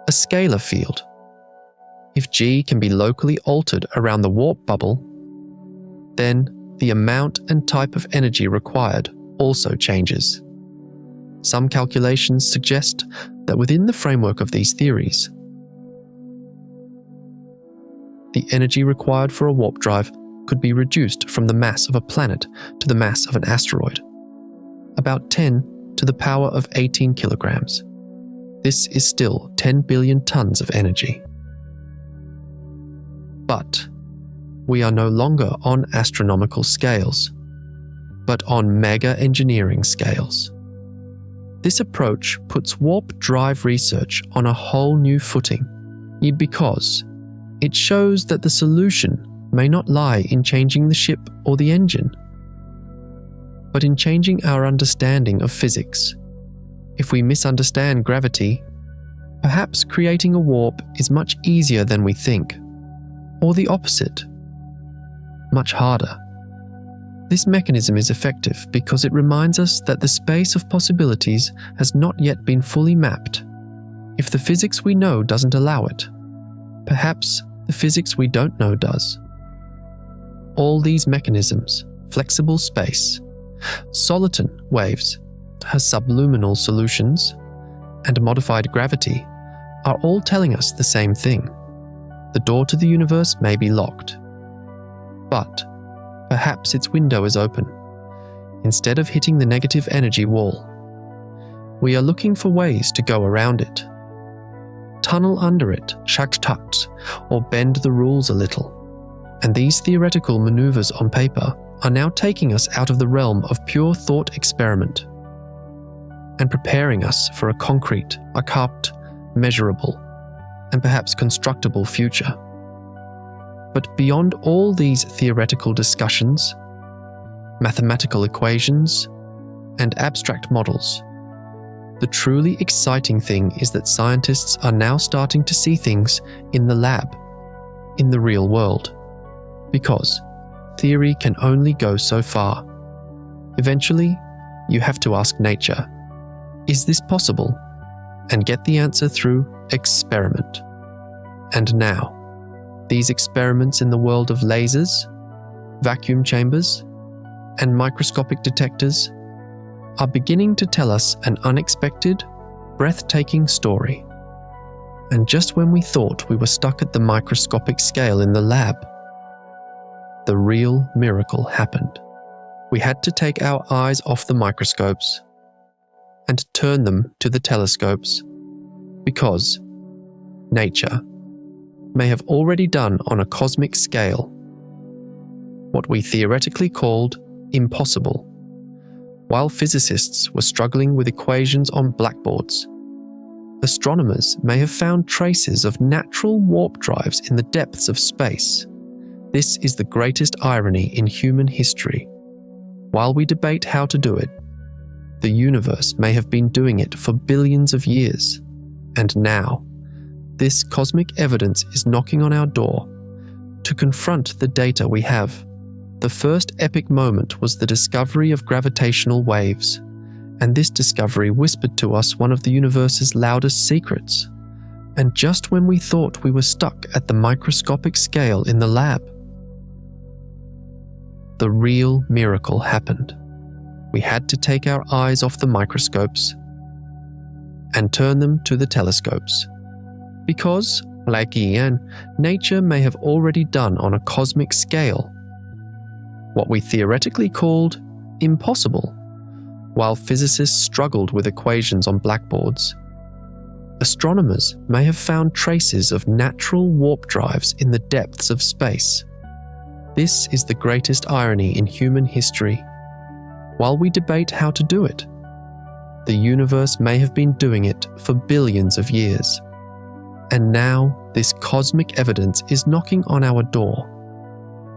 a scalar field. If g can be locally altered around the warp bubble, then the amount and type of energy required also changes. Some calculations suggest that within the framework of these theories, the energy required for a warp drive could be reduced from the mass of a planet to the mass of an asteroid, about 10 to the power of 18 kilograms. This is still 10 billion tons of energy. But we are no longer on astronomical scales, but on mega engineering scales. This approach puts warp drive research on a whole new footing, because it shows that the solution may not lie in changing the ship or the engine, but in changing our understanding of physics. If we misunderstand gravity, perhaps creating a warp is much easier than we think, or the opposite, much harder. This mechanism is effective because it reminds us that the space of possibilities has not yet been fully mapped. If the physics we know doesn't allow it, perhaps the physics we don't know does. All these mechanisms, flexible space, soliton waves, subluminal solutions, and modified gravity, are all telling us the same thing. The door to the universe may be locked, but perhaps its window is open. Instead of hitting the negative energy wall, we are looking for ways to go around it. Tunnel under it, sqrt, or bend the rules a little. And these theoretical maneuvers on paper are now taking us out of the realm of pure thought experiment and preparing us for a concrete, measurable, and perhaps constructible future. But beyond all these theoretical discussions, mathematical equations, and abstract models, the truly exciting thing is that scientists are now starting to see things in the lab, in the real world, because theory can only go so far. Eventually, you have to ask nature, is this possible? And get the answer through experiment. And now, these experiments in the world of lasers, vacuum chambers, and microscopic detectors are beginning to tell us an unexpected, breathtaking story. And just when we thought we were stuck at the microscopic scale in the lab, the real miracle happened. We had to take our eyes off the microscopes and turn them to the telescopes, because nature may have already done on a cosmic scale what we theoretically called impossible, while physicists were struggling with equations on blackboards. Astronomers may have found traces of natural warp drives in the depths of space. This is the greatest irony in human history. While we debate how to do it, the universe may have been doing it for billions of years. And now, this cosmic evidence is knocking on our door to confront the data we have. The first epic moment was the discovery of gravitational waves, and this discovery whispered to us one of the universe's loudest secrets. And just when we thought we were stuck at the microscopic scale in the lab, the real miracle happened. We had to take our eyes off the microscopes and turn them to the telescopes. Because, like Ian, nature may have already done on a cosmic scale what we theoretically called impossible, while physicists struggled with equations on blackboards. Astronomers may have found traces of natural warp drives in the depths of space. This is the greatest irony in human history. While we debate how to do it, the universe may have been doing it for billions of years. And now this cosmic evidence is knocking on our door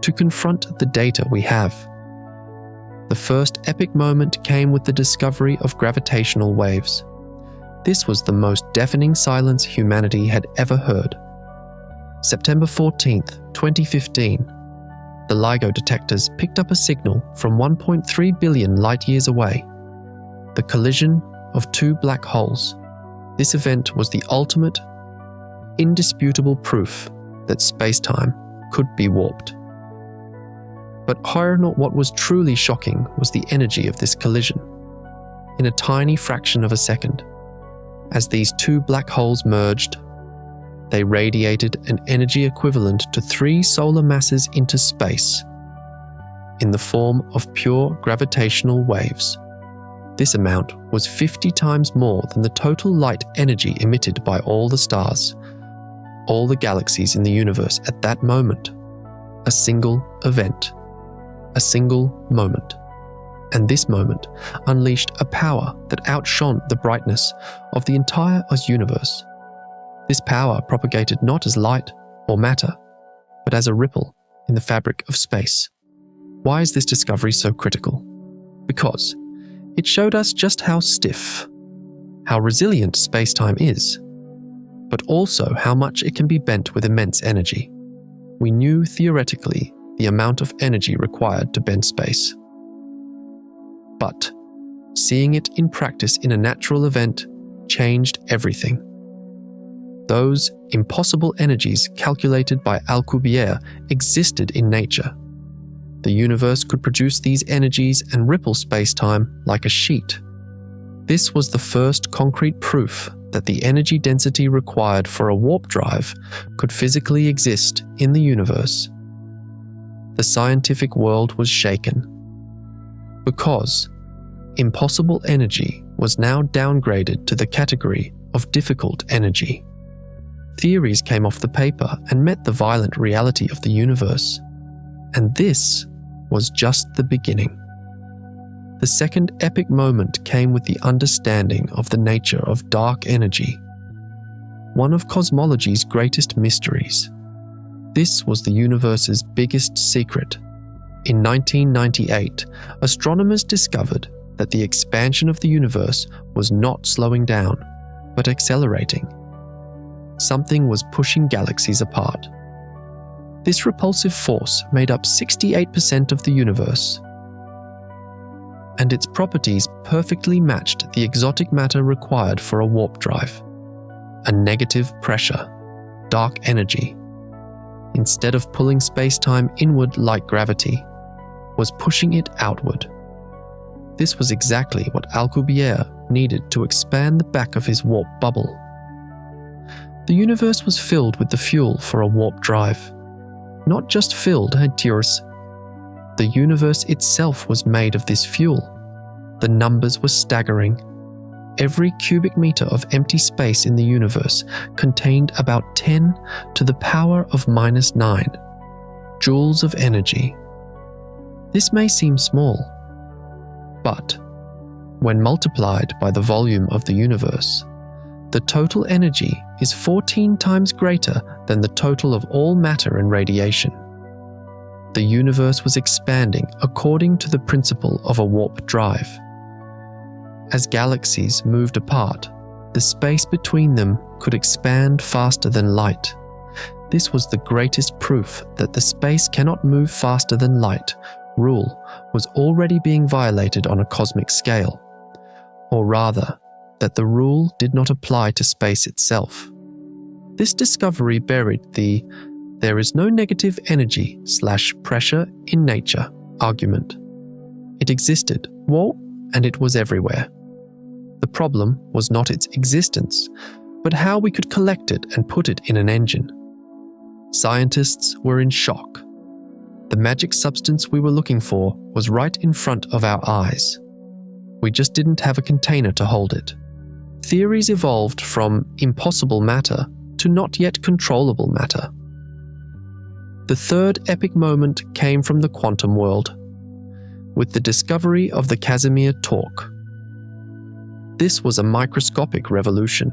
to confront the data we have. The first epic moment came with the discovery of gravitational waves. This was the most deafening silence humanity had ever heard. September 14th, 2015, the LIGO detectors picked up a signal from 1.3 billion light-years away. The collision of two black holes. This event was the ultimate, indisputable proof that spacetime could be warped. But what was truly shocking was the energy of this collision. In a tiny fraction of a second, as these two black holes merged, they radiated an energy equivalent to 3 solar masses into space in the form of pure gravitational waves. This amount was 50 times more than the total light energy emitted by all the stars, all the galaxies in the universe at that moment. A single event. A single moment. And this moment unleashed a power that outshone the brightness of the entire universe. This power propagated not as light or matter, but as a ripple in the fabric of space. Why is this discovery so critical? Because it showed us just how stiff, how resilient space-time is, but also how much it can be bent with immense energy. We knew theoretically the amount of energy required to bend space. But seeing it in practice in a natural event changed everything. Those impossible energies calculated by Alcubierre existed in nature. The universe could produce these energies and ripple space-time like a sheet. This was the first concrete proof that the energy density required for a warp drive could physically exist in the universe. The scientific world was shaken, because impossible energy was now downgraded to the category of difficult energy. Theories came off the paper and met the violent reality of the universe. And this was just the beginning. The second epic moment came with the understanding of the nature of dark energy, one of cosmology's greatest mysteries. This was the universe's biggest secret. In 1998, astronomers discovered that the expansion of the universe was not slowing down, but accelerating. Something was pushing galaxies apart. This repulsive force made up 68% of the universe, and its properties perfectly matched the exotic matter required for a warp drive. A negative pressure, dark energy, instead of pulling space-time inward like gravity, was pushing it outward. This was exactly what Alcubierre needed to expand the back of his warp bubble. The universe was filled with the fuel for a warp drive. Not just filled, Tyrus. The universe itself was made of this fuel. The numbers were staggering. Every cubic meter of empty space in the universe contained about 10 to the power of -9 joules of energy. This may seem small, but when multiplied by the volume of the universe, the total energy is 14 times greater than the total of all matter and radiation. The universe was expanding according to the principle of a warp drive. As galaxies moved apart, the space between them could expand faster than light. This was the greatest proof that the space cannot move faster than light rule was already being violated on a cosmic scale, or rather, that the rule did not apply to space itself. This discovery buried the "there is no negative energy/pressure in nature" argument. It existed, and it was everywhere. The problem was not its existence, but how we could collect it and put it in an engine. Scientists were in shock. The magic substance we were looking for was right in front of our eyes. We just didn't have a container to hold it. Theories evolved from impossible matter to not yet controllable matter. The third epic moment came from the quantum world, with the discovery of the Casimir torque. This was a microscopic revolution.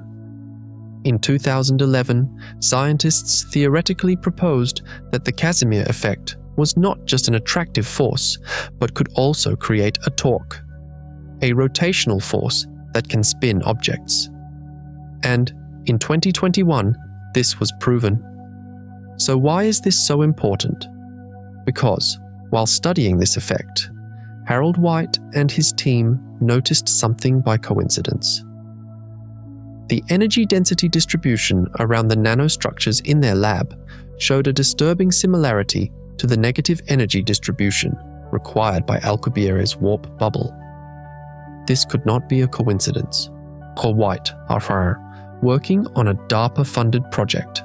In 2011, scientists theoretically proposed that the Casimir effect was not just an attractive force, but could also create a torque, a rotational force that can spin objects. And in 2021, this was proven. So why is this so important? Because, while studying this effect, Harold White and his team noticed something by coincidence. The energy density distribution around the nanostructures in their lab showed a disturbing similarity to the negative energy distribution required by Alcubierre's warp bubble. This could not be a coincidence. White, working on a DARPA-funded project,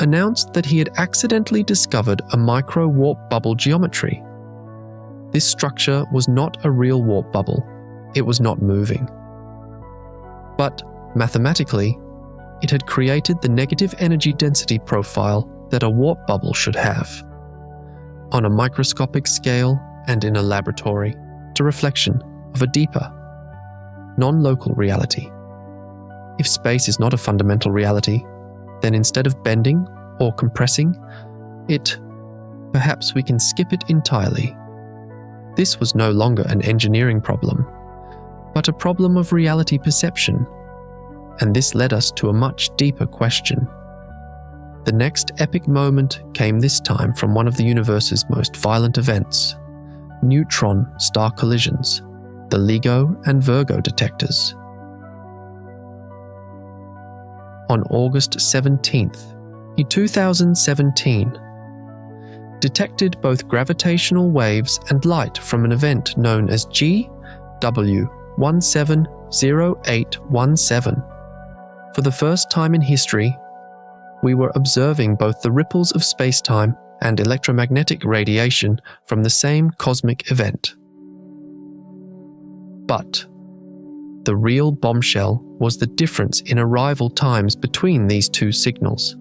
announced that he had accidentally discovered a micro-warp bubble geometry. This structure was not a real warp bubble. It was not moving. But mathematically, it had created the negative energy density profile that a warp bubble should have. On a microscopic scale and in a laboratory, it's a reflection of a deeper, non-local reality. If space is not a fundamental reality, then instead of bending or compressing, it perhaps we can skip it entirely. This was no longer an engineering problem, but a problem of reality perception, and this led us to a much deeper question. The next epic moment came this time from one of the universe's most violent events, neutron star collisions, the LIGO and Virgo detectors. On August 17th, in 2017, detected both gravitational waves and light from an event known as GW170817. For the first time in history, we were observing both the ripples of spacetime and electromagnetic radiation from the same cosmic event. But the real bombshell was the difference in arrival times between these two signals.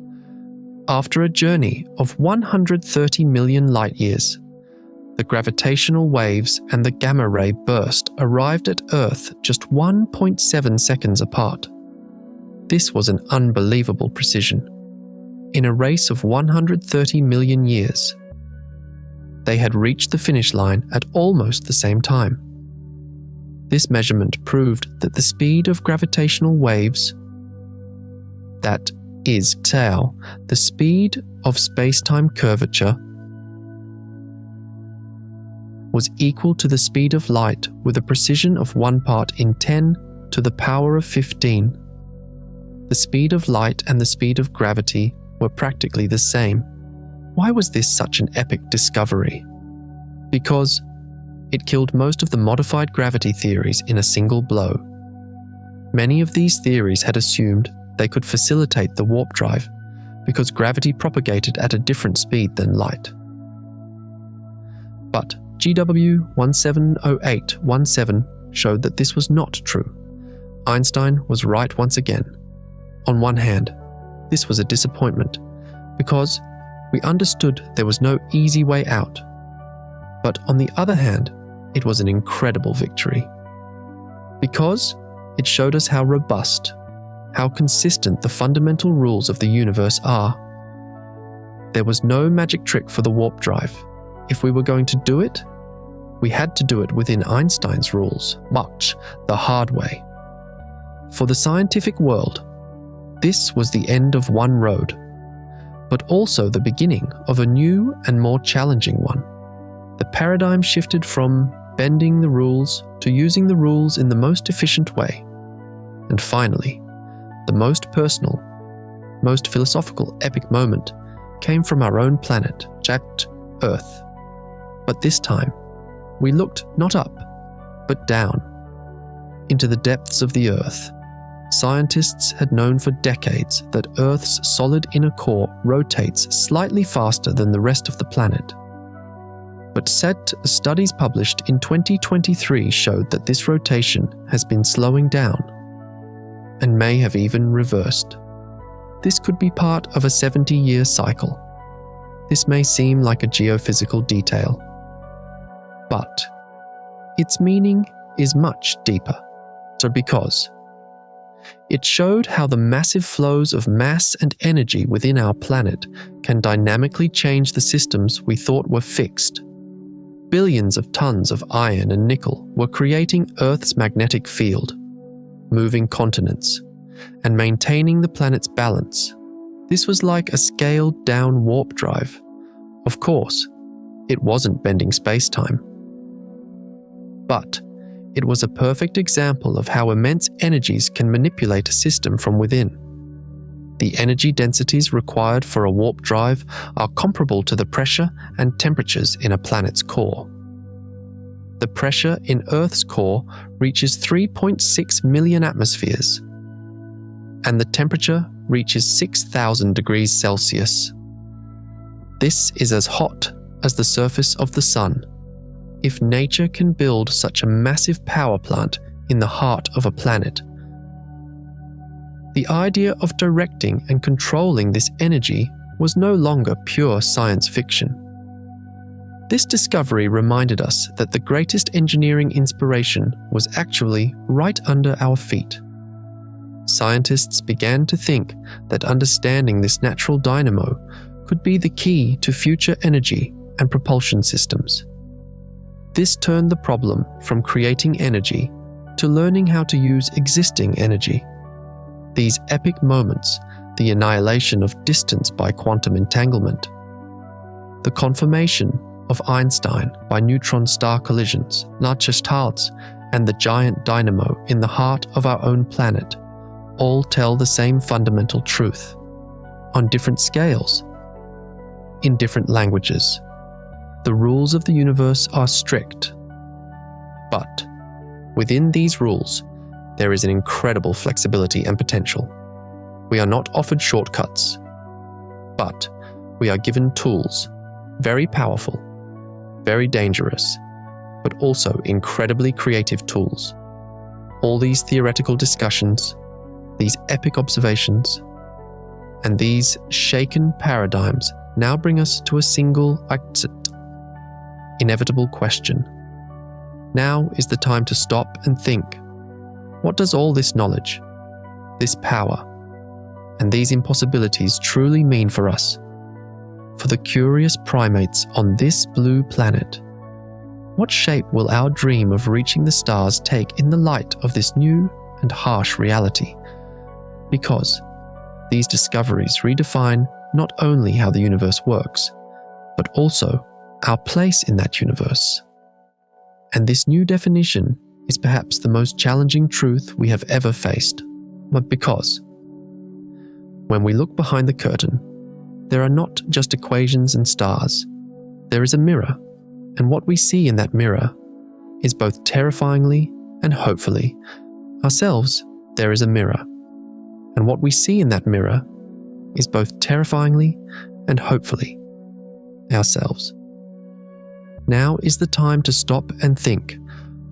After a journey of 130 million light-years, the gravitational waves and the gamma-ray burst arrived at Earth just 1.7 seconds apart. This was an unbelievable precision. In a race of 130 million years, they had reached the finish line at almost the same time. This measurement proved that the speed of gravitational waves, that is tau, the speed of space-time curvature, was equal to the speed of light with a precision of 1 part in 10 to the power of 15. The speed of light and the speed of gravity were practically the same. Why was this such an epic discovery? Because it killed most of the modified gravity theories in a single blow. Many of these theories had assumed they could facilitate the warp drive because gravity propagated at a different speed than light. But GW170817 showed that this was not true. Einstein was right once again. On one hand, this was a disappointment because we understood there was no easy way out. But on the other hand, it was an incredible victory because it showed us how robust, how consistent the fundamental rules of the universe are. There was no magic trick for the warp drive. If we were going to do it, we had to do it within Einstein's rules, much the hard way. For the scientific world, this was the end of one road, but also the beginning of a new and more challenging one. The paradigm shifted from bending the rules to using the rules in the most efficient way. And finally, the most personal, most philosophical epic moment came from our own planet, jacked Earth. But this time, we looked not up, but down, into the depths of the Earth. Scientists had known for decades that Earth's solid inner core rotates slightly faster than the rest of the planet. But studies published in 2023 showed that this rotation has been slowing down and may have even reversed. This could be part of a 70-year cycle. This may seem like a geophysical detail, but its meaning is much deeper. So because it showed how the massive flows of mass and energy within our planet can dynamically change the systems we thought were fixed. Billions of tons of iron and nickel were creating Earth's magnetic field, moving continents, and maintaining the planet's balance. This was like a scaled-down warp drive. Of course, it wasn't bending space-time. But it was a perfect example of how immense energies can manipulate a system from within. The energy densities required for a warp drive are comparable to the pressure and temperatures in a planet's core. The pressure in Earth's core reaches 3.6 million atmospheres, and the temperature reaches 6,000 degrees Celsius. This is as hot as the surface of the sun. If nature can build such a massive power plant in the heart of a planet, the idea of directing and controlling this energy was no longer pure science fiction. This discovery reminded us that the greatest engineering inspiration was actually right under our feet. Scientists began to think that understanding this natural dynamo could be the key to future energy and propulsion systems. This turned the problem from creating energy to learning how to use existing energy. These epic moments, the annihilation of distance by quantum entanglement, the confirmation of Einstein by neutron star collisions, Nachtschalts, and the giant dynamo in the heart of our own planet, all tell the same fundamental truth, on different scales, in different languages. The rules of the universe are strict, but within these rules, there is an incredible flexibility and potential. We are not offered shortcuts, but we are given tools, very powerful, very dangerous, but also incredibly creative tools. All these theoretical discussions, these epic observations, and these shaken paradigms now bring us to a single, inevitable question. Now is the time to stop and think. What does all this knowledge, this power, and these impossibilities truly mean for us, for the curious primates on this blue planet? What shape will our dream of reaching the stars take in the light of this new and harsh reality? Because these discoveries redefine not only how the universe works, but also our place in that universe. And this new definition is perhaps the most challenging truth we have ever faced. But because when we look behind the curtain, there are not just equations and stars. There is a mirror, and what we see in that mirror is both terrifyingly and hopefully ourselves. There is a mirror, and what we see in that mirror is both terrifyingly and hopefully ourselves. Now is the time to stop and think.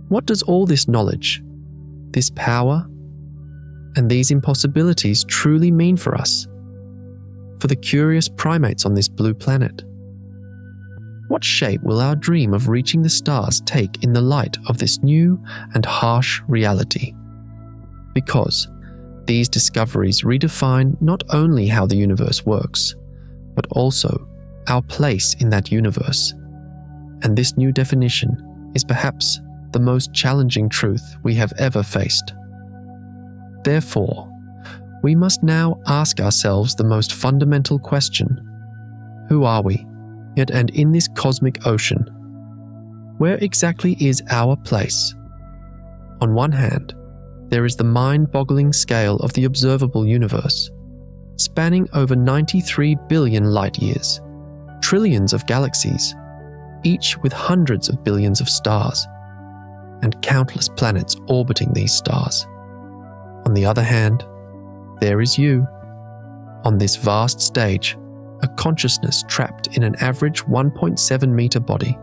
What does all this knowledge, this power, and these impossibilities truly mean for us, for the curious primates on this blue planet? What shape will our dream of reaching the stars take in the light of this new and harsh reality? Because these discoveries redefine not only how the universe works, but also our place in that universe. And this new definition is perhaps the most challenging truth we have ever faced. Therefore, we must now ask ourselves the most fundamental question: who are we? Yet and in this cosmic ocean, where exactly is our place? On one hand, there is the mind-boggling scale of the observable universe, spanning over 93 billion light-years, trillions of galaxies, each with hundreds of billions of stars, and countless planets orbiting these stars. On the other hand, there is you, on this vast stage, a consciousness trapped in an average 1.7 meter body,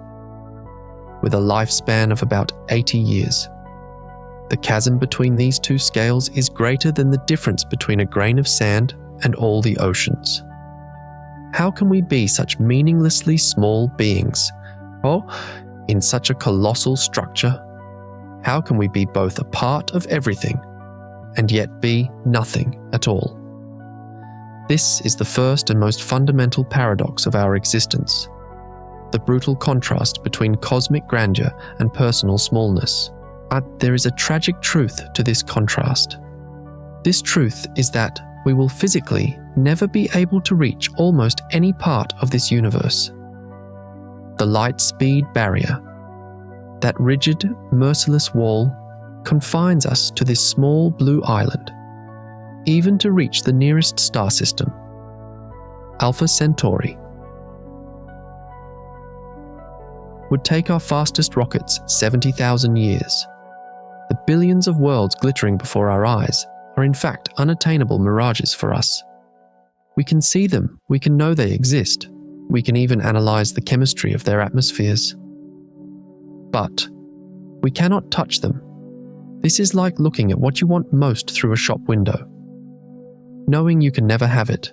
with a lifespan of about 80 years. The chasm between these two scales is greater than the difference between a grain of sand and all the oceans. How can we be such meaninglessly small beings? Oh, in such a colossal structure, how can we be both a part of everything and yet be nothing at all? This is the first and most fundamental paradox of our existence, the brutal contrast between cosmic grandeur and personal smallness. But there is a tragic truth to this contrast. This truth is that we will physically never be able to reach almost any part of this universe. The light speed barrier, that rigid, merciless wall, confines us to this small blue island. Even to reach the nearest star system, Alpha Centauri, would take our fastest rockets 70,000 years. The billions of worlds glittering before our eyes are in fact unattainable mirages for us. We can see them, we can know they exist, we can even analyze the chemistry of their atmospheres. But we cannot touch them. This is like looking at what you want most through a shop window, knowing you can never have it.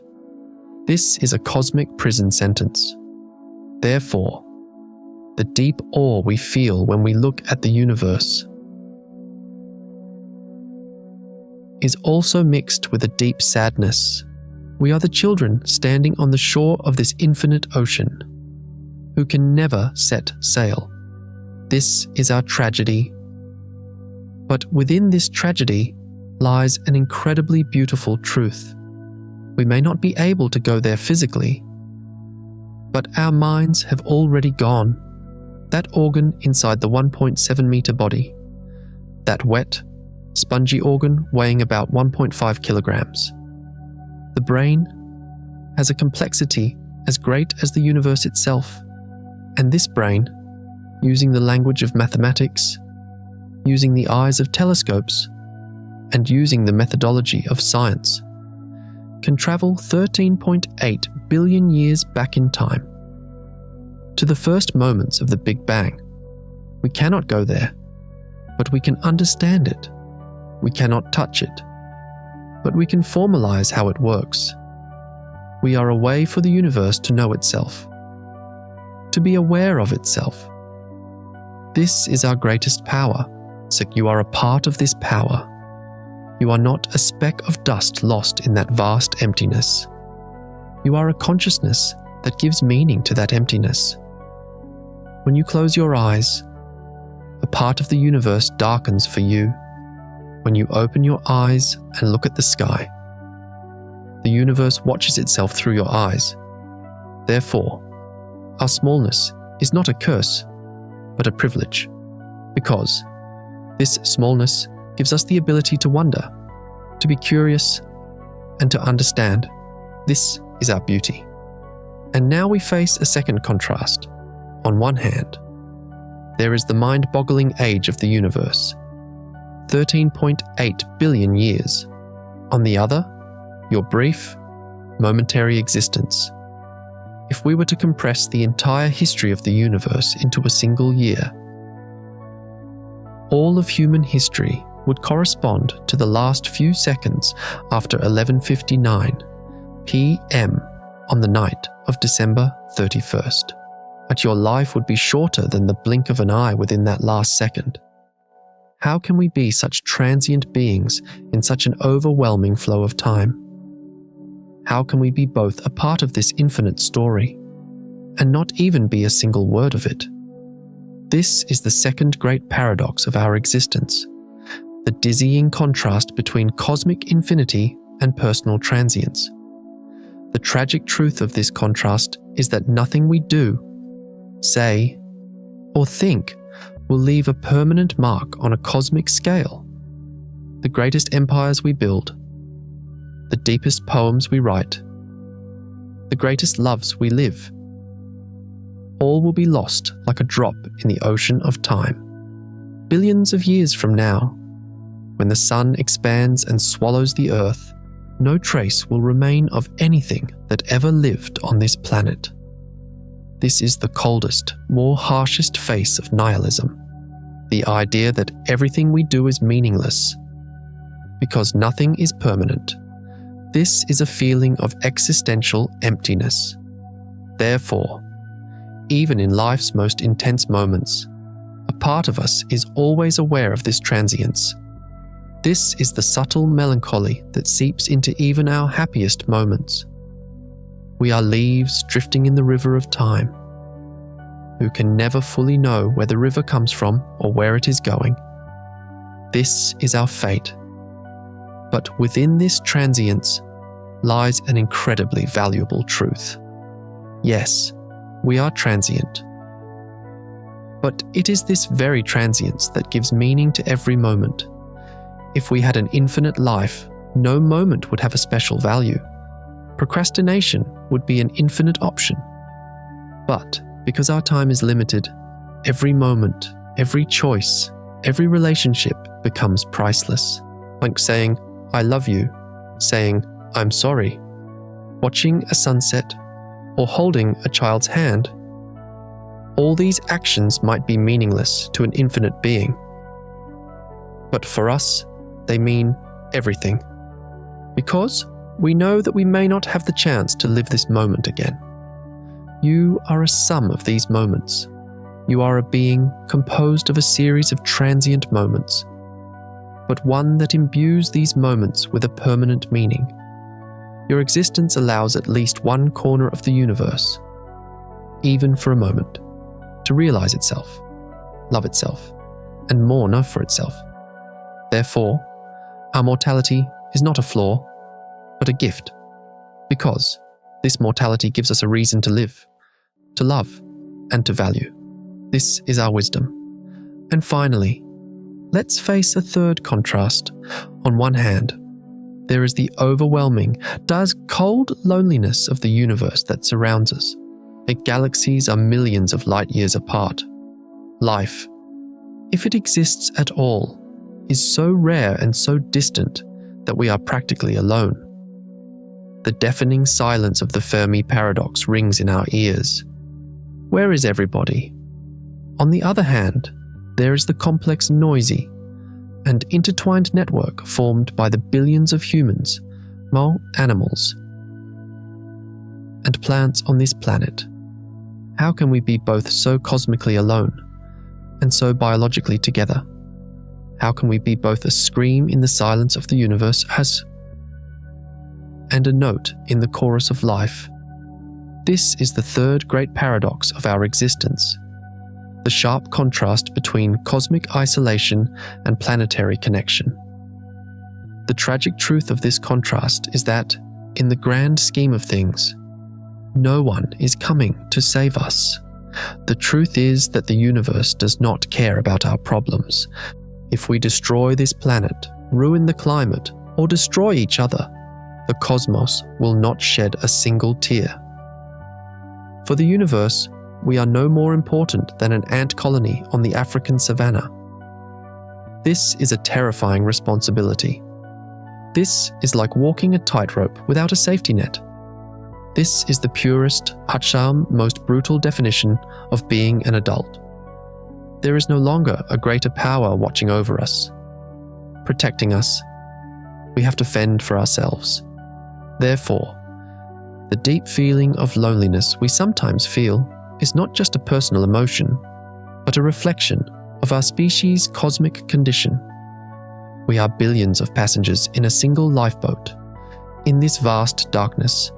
This is a cosmic prison sentence. Therefore, the deep awe we feel when we look at the universe is also mixed with a deep sadness. We are the children standing on the shore of this infinite ocean. who can never set sail. This is our tragedy. But within this tragedy lies an incredibly beautiful truth. We may not be able to go there physically, but our minds have already gone. That organ inside the 1.7-meter body, that wet, spongy organ weighing about 1.5 kilograms. The brain has a complexity as great as the universe itself, and this brain, using the language of mathematics, using the eyes of telescopes, and using the methodology of science, can travel 13.8 billion years back in time, to the first moments of the Big Bang. We cannot go there, but we can understand it. We cannot touch it, but we can formalize how it works. We are a way for the universe to know itself, to be aware of itself. This is our greatest power, so you are a part of this power. You are not a speck of dust lost in that vast emptiness. You are a consciousness that gives meaning to that emptiness. When you close your eyes, a part of the universe darkens for you. When you open your eyes and look at the sky, the universe watches itself through your eyes. Therefore, our smallness is not a curse, but a privilege, because this smallness gives us the ability to wonder, to be curious, and to understand. This is our beauty. And now we face a second contrast. On one hand, there is the mind-boggling age of the universe, 13.8 billion years. On the other, your brief, momentary existence. If we were to compress the entire history of the universe into a single year, all of human history would correspond to the last few seconds after 11:59 p.m. on the night of December 31st. But your life would be shorter than the blink of an eye within that last second. How can we be such transient beings in such an overwhelming flow of time? How can we be both a part of this infinite story and not even be a single word of it? This is the second great paradox of our existence, the dizzying contrast between cosmic infinity and personal transience. The tragic truth of this contrast is that nothing we do, say, or think will leave a permanent mark on a cosmic scale. The greatest empires we build, the deepest poems we write, the greatest loves we live, all will be lost like a drop in the ocean of time. Billions of years from now, when the sun expands and swallows the earth, no trace will remain of anything that ever lived on this planet. This is the coldest, more harshest face of nihilism, the idea that everything we do is meaningless, because nothing is permanent. This is a feeling of existential emptiness. Therefore, even in life's most intense moments, a part of us is always aware of this transience. This is the subtle melancholy that seeps into even our happiest moments. We are leaves drifting in the river of time, who can never fully know where the river comes from or where it is going. This is our fate. But within this transience lies an incredibly valuable truth. Yes, we are transient. But it is this very transience that gives meaning to every moment. If we had an infinite life, no moment would have a special value. Procrastination would be an infinite option. But because our time is limited, every moment, every choice, every relationship becomes priceless. Like saying, I love you, saying, I'm sorry, watching a sunset, or holding a child's hand. All these actions might be meaningless to an infinite being. But for us, they mean everything. Because we know that we may not have the chance to live this moment again. You are a sum of these moments. You are a being composed of a series of transient moments, but one that imbues these moments with a permanent meaning. Your existence allows at least one corner of the universe, even for a moment, to realize itself, love itself, and mourn for itself. Therefore, our mortality is not a flaw, but a gift, because this mortality gives us a reason to live, to love, and to value. This is our wisdom. And finally, let's face a third contrast. On one hand, there is the overwhelming, cold loneliness of the universe that surrounds us. Galaxies are millions of light years apart. Life, if it exists at all, is so rare and so distant that we are practically alone. The deafening silence of the Fermi paradox rings in our ears. Where is everybody? On the other hand, there is the complex, noisy, and intertwined network formed by the billions of humans, animals, and plants on this planet. How can we be both so cosmically alone and so biologically together? How can we be both a scream in the silence of the universe and a note in the chorus of life? This is the third great paradox of our existence, the sharp contrast between cosmic isolation and planetary connection. The tragic truth of this contrast is that, in the grand scheme of things, no one is coming to save us. The truth is that the universe does not care about our problems. If we destroy this planet, ruin the climate, or destroy each other, the cosmos will not shed a single tear. For the universe, we are no more important than an ant colony on the African savanna. This is a terrifying responsibility. This is like walking a tightrope without a safety net. This is the purest, most brutal definition of being an adult. There is no longer a greater power watching over us, protecting us. We have to fend for ourselves. Therefore, the deep feeling of loneliness we sometimes feel is not just a personal emotion, but a reflection of our species' cosmic condition. We are billions of passengers in a single lifeboat, in this vast darkness.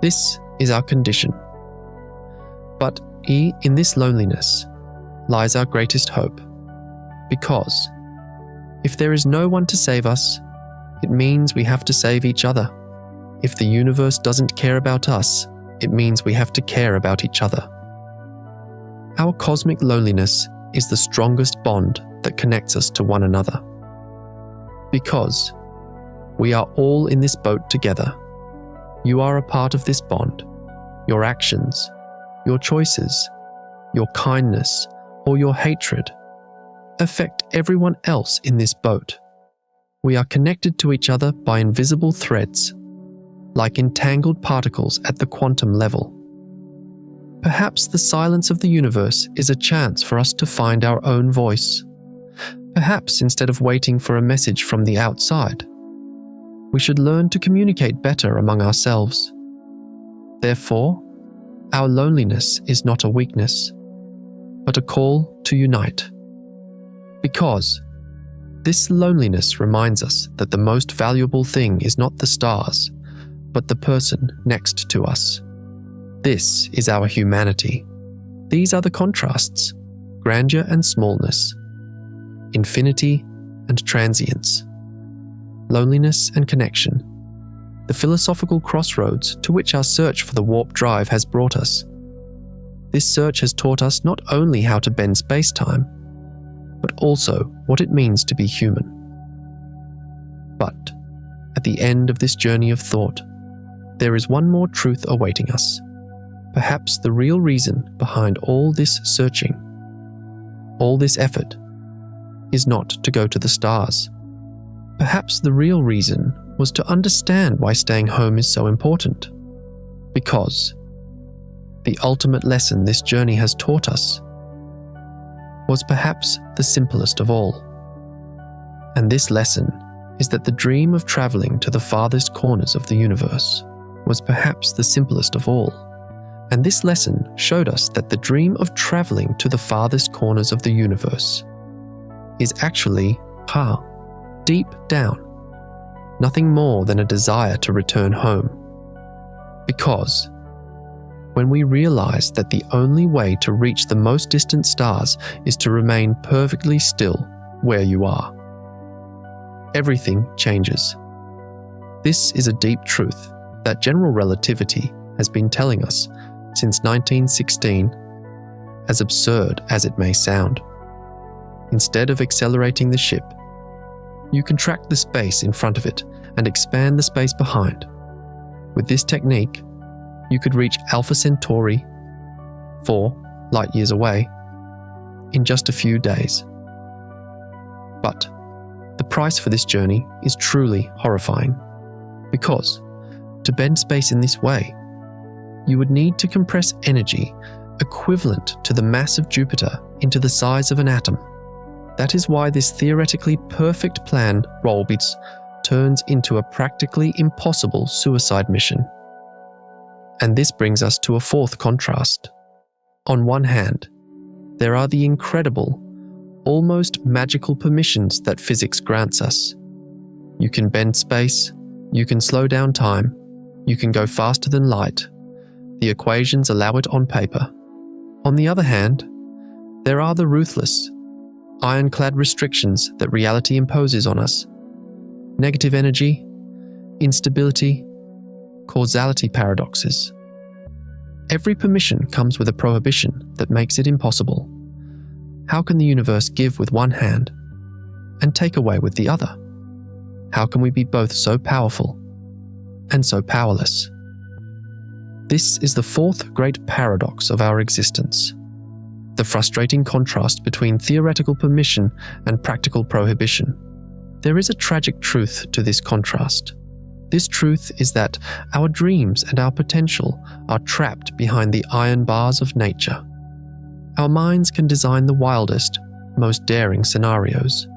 This is our condition. But in this loneliness lies our greatest hope, because if there is no one to save us, it means we have to save each other. If the universe doesn't care about us, it means we have to care about each other. Our cosmic loneliness is the strongest bond that connects us to one another. Because we are all in this boat together. You are a part of this bond. Your actions, your choices, your kindness, or your hatred affect everyone else in this boat. We are connected to each other by invisible threads, like entangled particles at the quantum level. Perhaps the silence of the universe is a chance for us to find our own voice. Perhaps instead of waiting for a message from the outside, we should learn to communicate better among ourselves. Therefore, our loneliness is not a weakness, but a call to unite. Because this loneliness reminds us that the most valuable thing is not the stars, but the person next to us. This is our humanity. These are the contrasts, grandeur and smallness, infinity and transience, loneliness and connection, the philosophical crossroads to which our search for the warp drive has brought us. This search has taught us not only how to bend space-time, but also what it means to be human. But at the end of this journey of thought, there is one more truth awaiting us. Perhaps the real reason behind all this searching, all this effort, is not to go to the stars. Perhaps the real reason was to understand why staying home is so important. Because the ultimate lesson this journey has taught us was perhaps the simplest of all. And this lesson is that the dream of traveling to the farthest corners of the universe was perhaps the simplest of all. And this lesson showed us that the dream of traveling to the farthest corners of the universe is actually, deep down, nothing more than a desire to return home. Because when we realize that the only way to reach the most distant stars is to remain perfectly still where you are. Everything changes. This is a deep truth that general relativity has been telling us since 1916, as absurd as it may sound. Instead of accelerating the ship, you contract the space in front of it and expand the space behind. With this technique, you could reach Alpha Centauri, 4 light years away, in just a few days. But the price for this journey is truly horrifying, because to bend space in this way, you would need to compress energy equivalent to the mass of Jupiter into the size of an atom. That is why this theoretically perfect plan, Rollbeats, turns into a practically impossible suicide mission. And this brings us to a fourth contrast. On one hand, there are the incredible, almost magical permissions that physics grants us. You can bend space, you can slow down time, you can go faster than light. The equations allow it on paper. On the other hand, there are the ruthless, ironclad restrictions that reality imposes on us. Negative energy, instability, causality paradoxes. Every permission comes with a prohibition that makes it impossible. How can the universe give with one hand and take away with the other? How can we be both so powerful and so powerless? This is the fourth great paradox of our existence, the frustrating contrast between theoretical permission and practical prohibition. There is a tragic truth to this contrast. This truth is that our dreams and our potential are trapped behind the iron bars of nature. Our minds can design the wildest, most daring scenarios.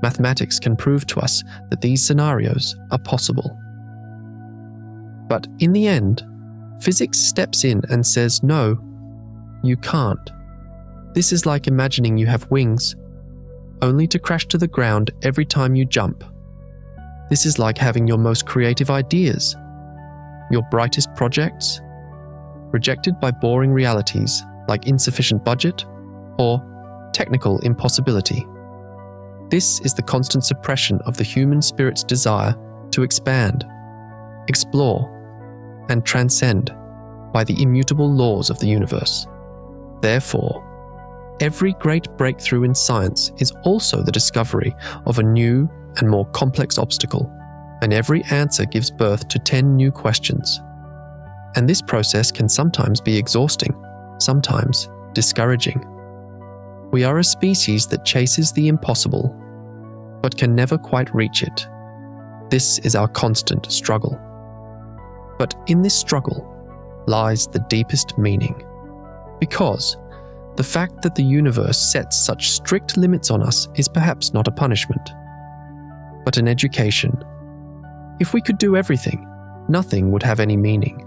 Mathematics can prove to us that these scenarios are possible. But in the end, physics steps in and says, no, you can't. This is like imagining you have wings, only to crash to the ground every time you jump. This is like having your most creative ideas, your brightest projects, rejected by boring realities like insufficient budget or technical impossibility. This is the constant suppression of the human spirit's desire to expand, explore, and transcend by the immutable laws of the universe. Therefore, every great breakthrough in science is also the discovery of a new and more complex obstacle, and every answer gives birth to 10 new questions. And this process can sometimes be exhausting, sometimes discouraging. We are a species that chases the impossible, but can never quite reach it. This is our constant struggle. But in this struggle lies the deepest meaning, because the fact that the universe sets such strict limits on us is perhaps not a punishment, but an education. If we could do everything, nothing would have any meaning.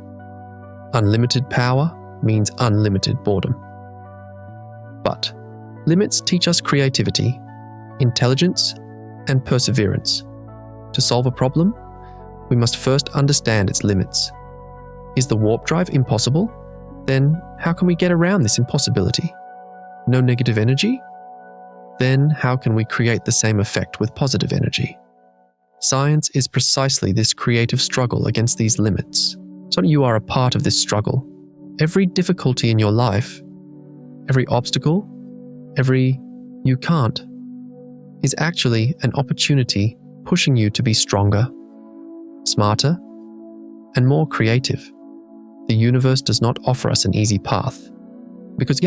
Unlimited power means unlimited boredom. But limits teach us creativity, intelligence, and perseverance. To solve a problem, we must first understand its limits. Is the warp drive impossible? Then how can we get around this impossibility? No negative energy? Then how can we create the same effect with positive energy? Science is precisely this creative struggle against these limits. So you are a part of this struggle. Every difficulty in your life, every obstacle, every you can't, is actually an opportunity pushing you to be stronger, smarter, and more creative. The universe does not offer us an easy path, because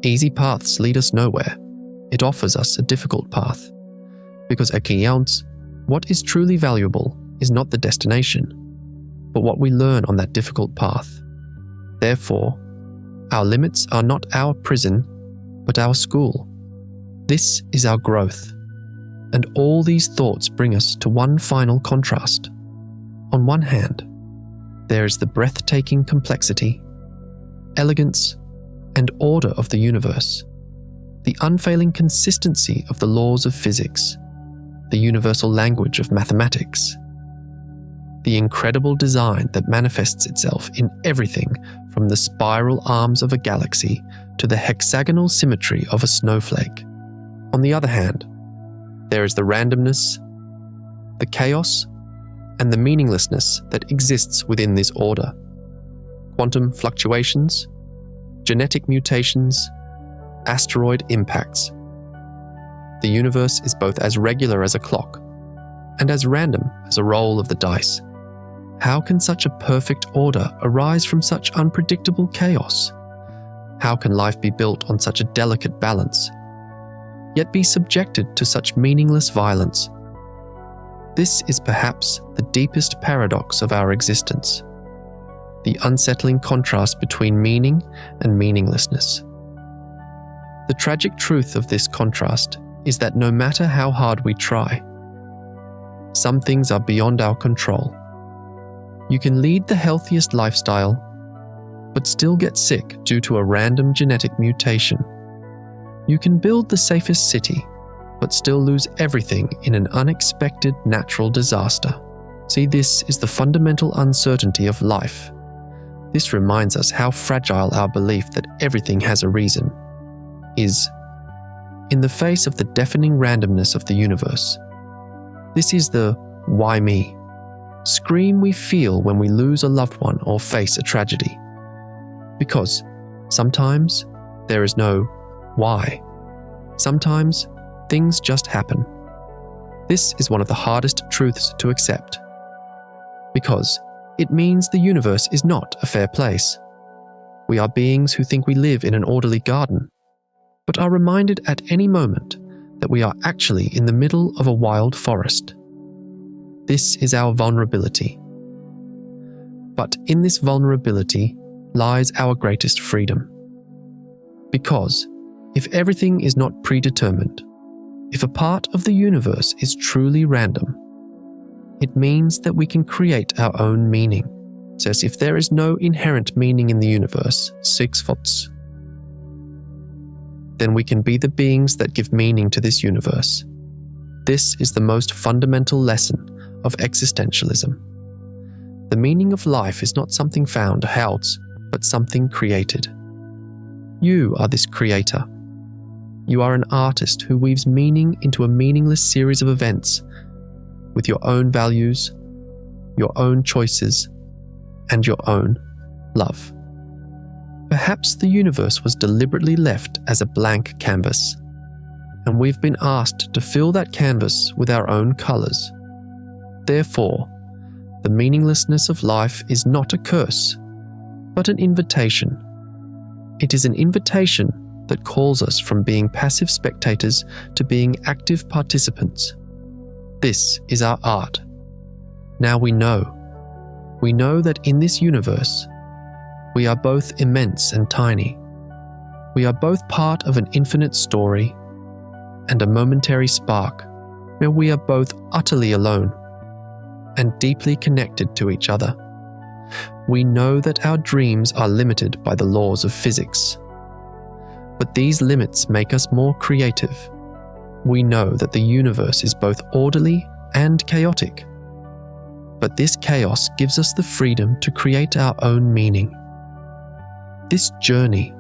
easy paths lead us nowhere. It offers us a difficult path, because what is truly valuable is not the destination, but what we learn on that difficult path. Therefore, our limits are not our prison, but our school. This is our growth. And all these thoughts bring us to one final contrast. On one hand, there is the breathtaking complexity, elegance, and order of the universe, the unfailing consistency of the laws of physics, the universal language of mathematics. the incredible design that manifests itself in everything from the spiral arms of a galaxy to the hexagonal symmetry of a snowflake. On the other hand, there is the randomness, the chaos, and the meaninglessness that exists within this order. Quantum fluctuations, genetic mutations, asteroid impacts. The universe is both as regular as a clock and as random as a roll of the dice. How can such a perfect order arise from such unpredictable chaos? How can life be built on such a delicate balance, yet be subjected to such meaningless violence? This is perhaps the deepest paradox of our existence, the unsettling contrast between meaning and meaninglessness. The tragic truth of this contrast is that no matter how hard we try, some things are beyond our control. You can lead the healthiest lifestyle, but still get sick due to a random genetic mutation. You can build the safest city, but still lose everything in an unexpected natural disaster. See, this is the fundamental uncertainty of life. This reminds us how fragile our belief that everything has a reason is. In the face of the deafening randomness of the universe, this is the "why me?" scream we feel when we lose a loved one or face a tragedy. Because sometimes there is no why. Sometimes things just happen. This is one of the hardest truths to accept, because it means the universe is not a fair place. We are beings who think we live in an orderly garden, but are reminded at any moment that we are actually in the middle of a wild forest. This is our vulnerability. But in this vulnerability lies our greatest freedom. Because if everything is not predetermined, if a part of the universe is truly random, it means that we can create our own meaning. It says if there is no inherent meaning in the universe, sqrt, then we can be the beings that give meaning to this universe. This is the most fundamental lesson of existentialism. The meaning of life is not something found else, but something created. You are this creator. You are an artist who weaves meaning into a meaningless series of events with your own values, your own choices, and your own love. Perhaps the universe was deliberately left as a blank canvas, and we've been asked to fill that canvas with our own colors. Therefore, the meaninglessness of life is not a curse, but an invitation. It is an invitation that calls us from being passive spectators to being active participants. This is our art. Now we know that in this universe, we are both immense and tiny. We are both part of an infinite story and a momentary spark where we are both utterly alone and deeply connected to each other. We know that our dreams are limited by the laws of physics, but these limits make us more creative. We know that the universe is both orderly and chaotic, but this chaos gives us the freedom to create our own meaning. This journey,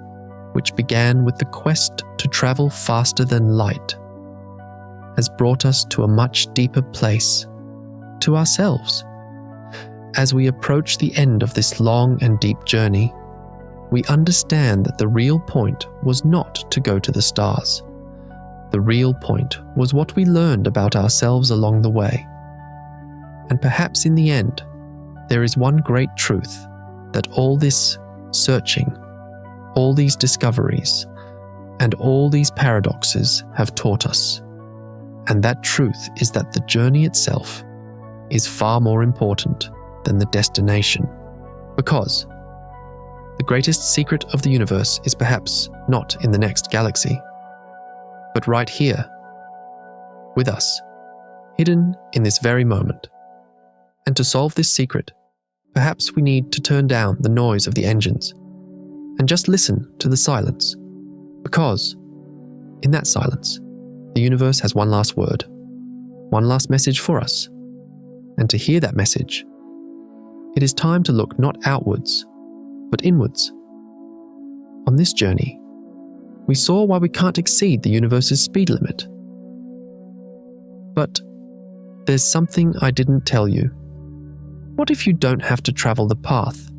which began with the quest to travel faster than light, has brought us to a much deeper place, to ourselves. As we approach the end of this long and deep journey, we understand that the real point was not to go to the stars. The real point was what we learned about ourselves along the way. And perhaps in the end, there is one great truth that all this searching, all these discoveries, and all these paradoxes have taught us. And that truth is that the journey itself is far more important than the destination. Because the greatest secret of the universe is perhaps not in the next galaxy, but right here, with us, hidden in this very moment. And to solve this secret, perhaps we need to turn down the noise of the engines and just listen to the silence. Because in that silence, the universe has one last word, one last message for us. And to hear that message, It is time to look not outwards, but inwards. On this journey, we saw why we can't exceed the universe's speed limit. But there's something I didn't tell you. What if you don't have to travel the path?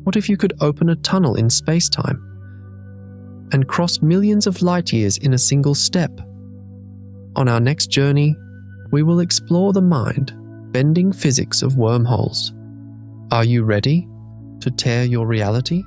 What if you could open a tunnel in space-time and cross millions of light years in a single step? On our next journey, we will explore the mind-bending physics of wormholes. Are you ready to tear your reality?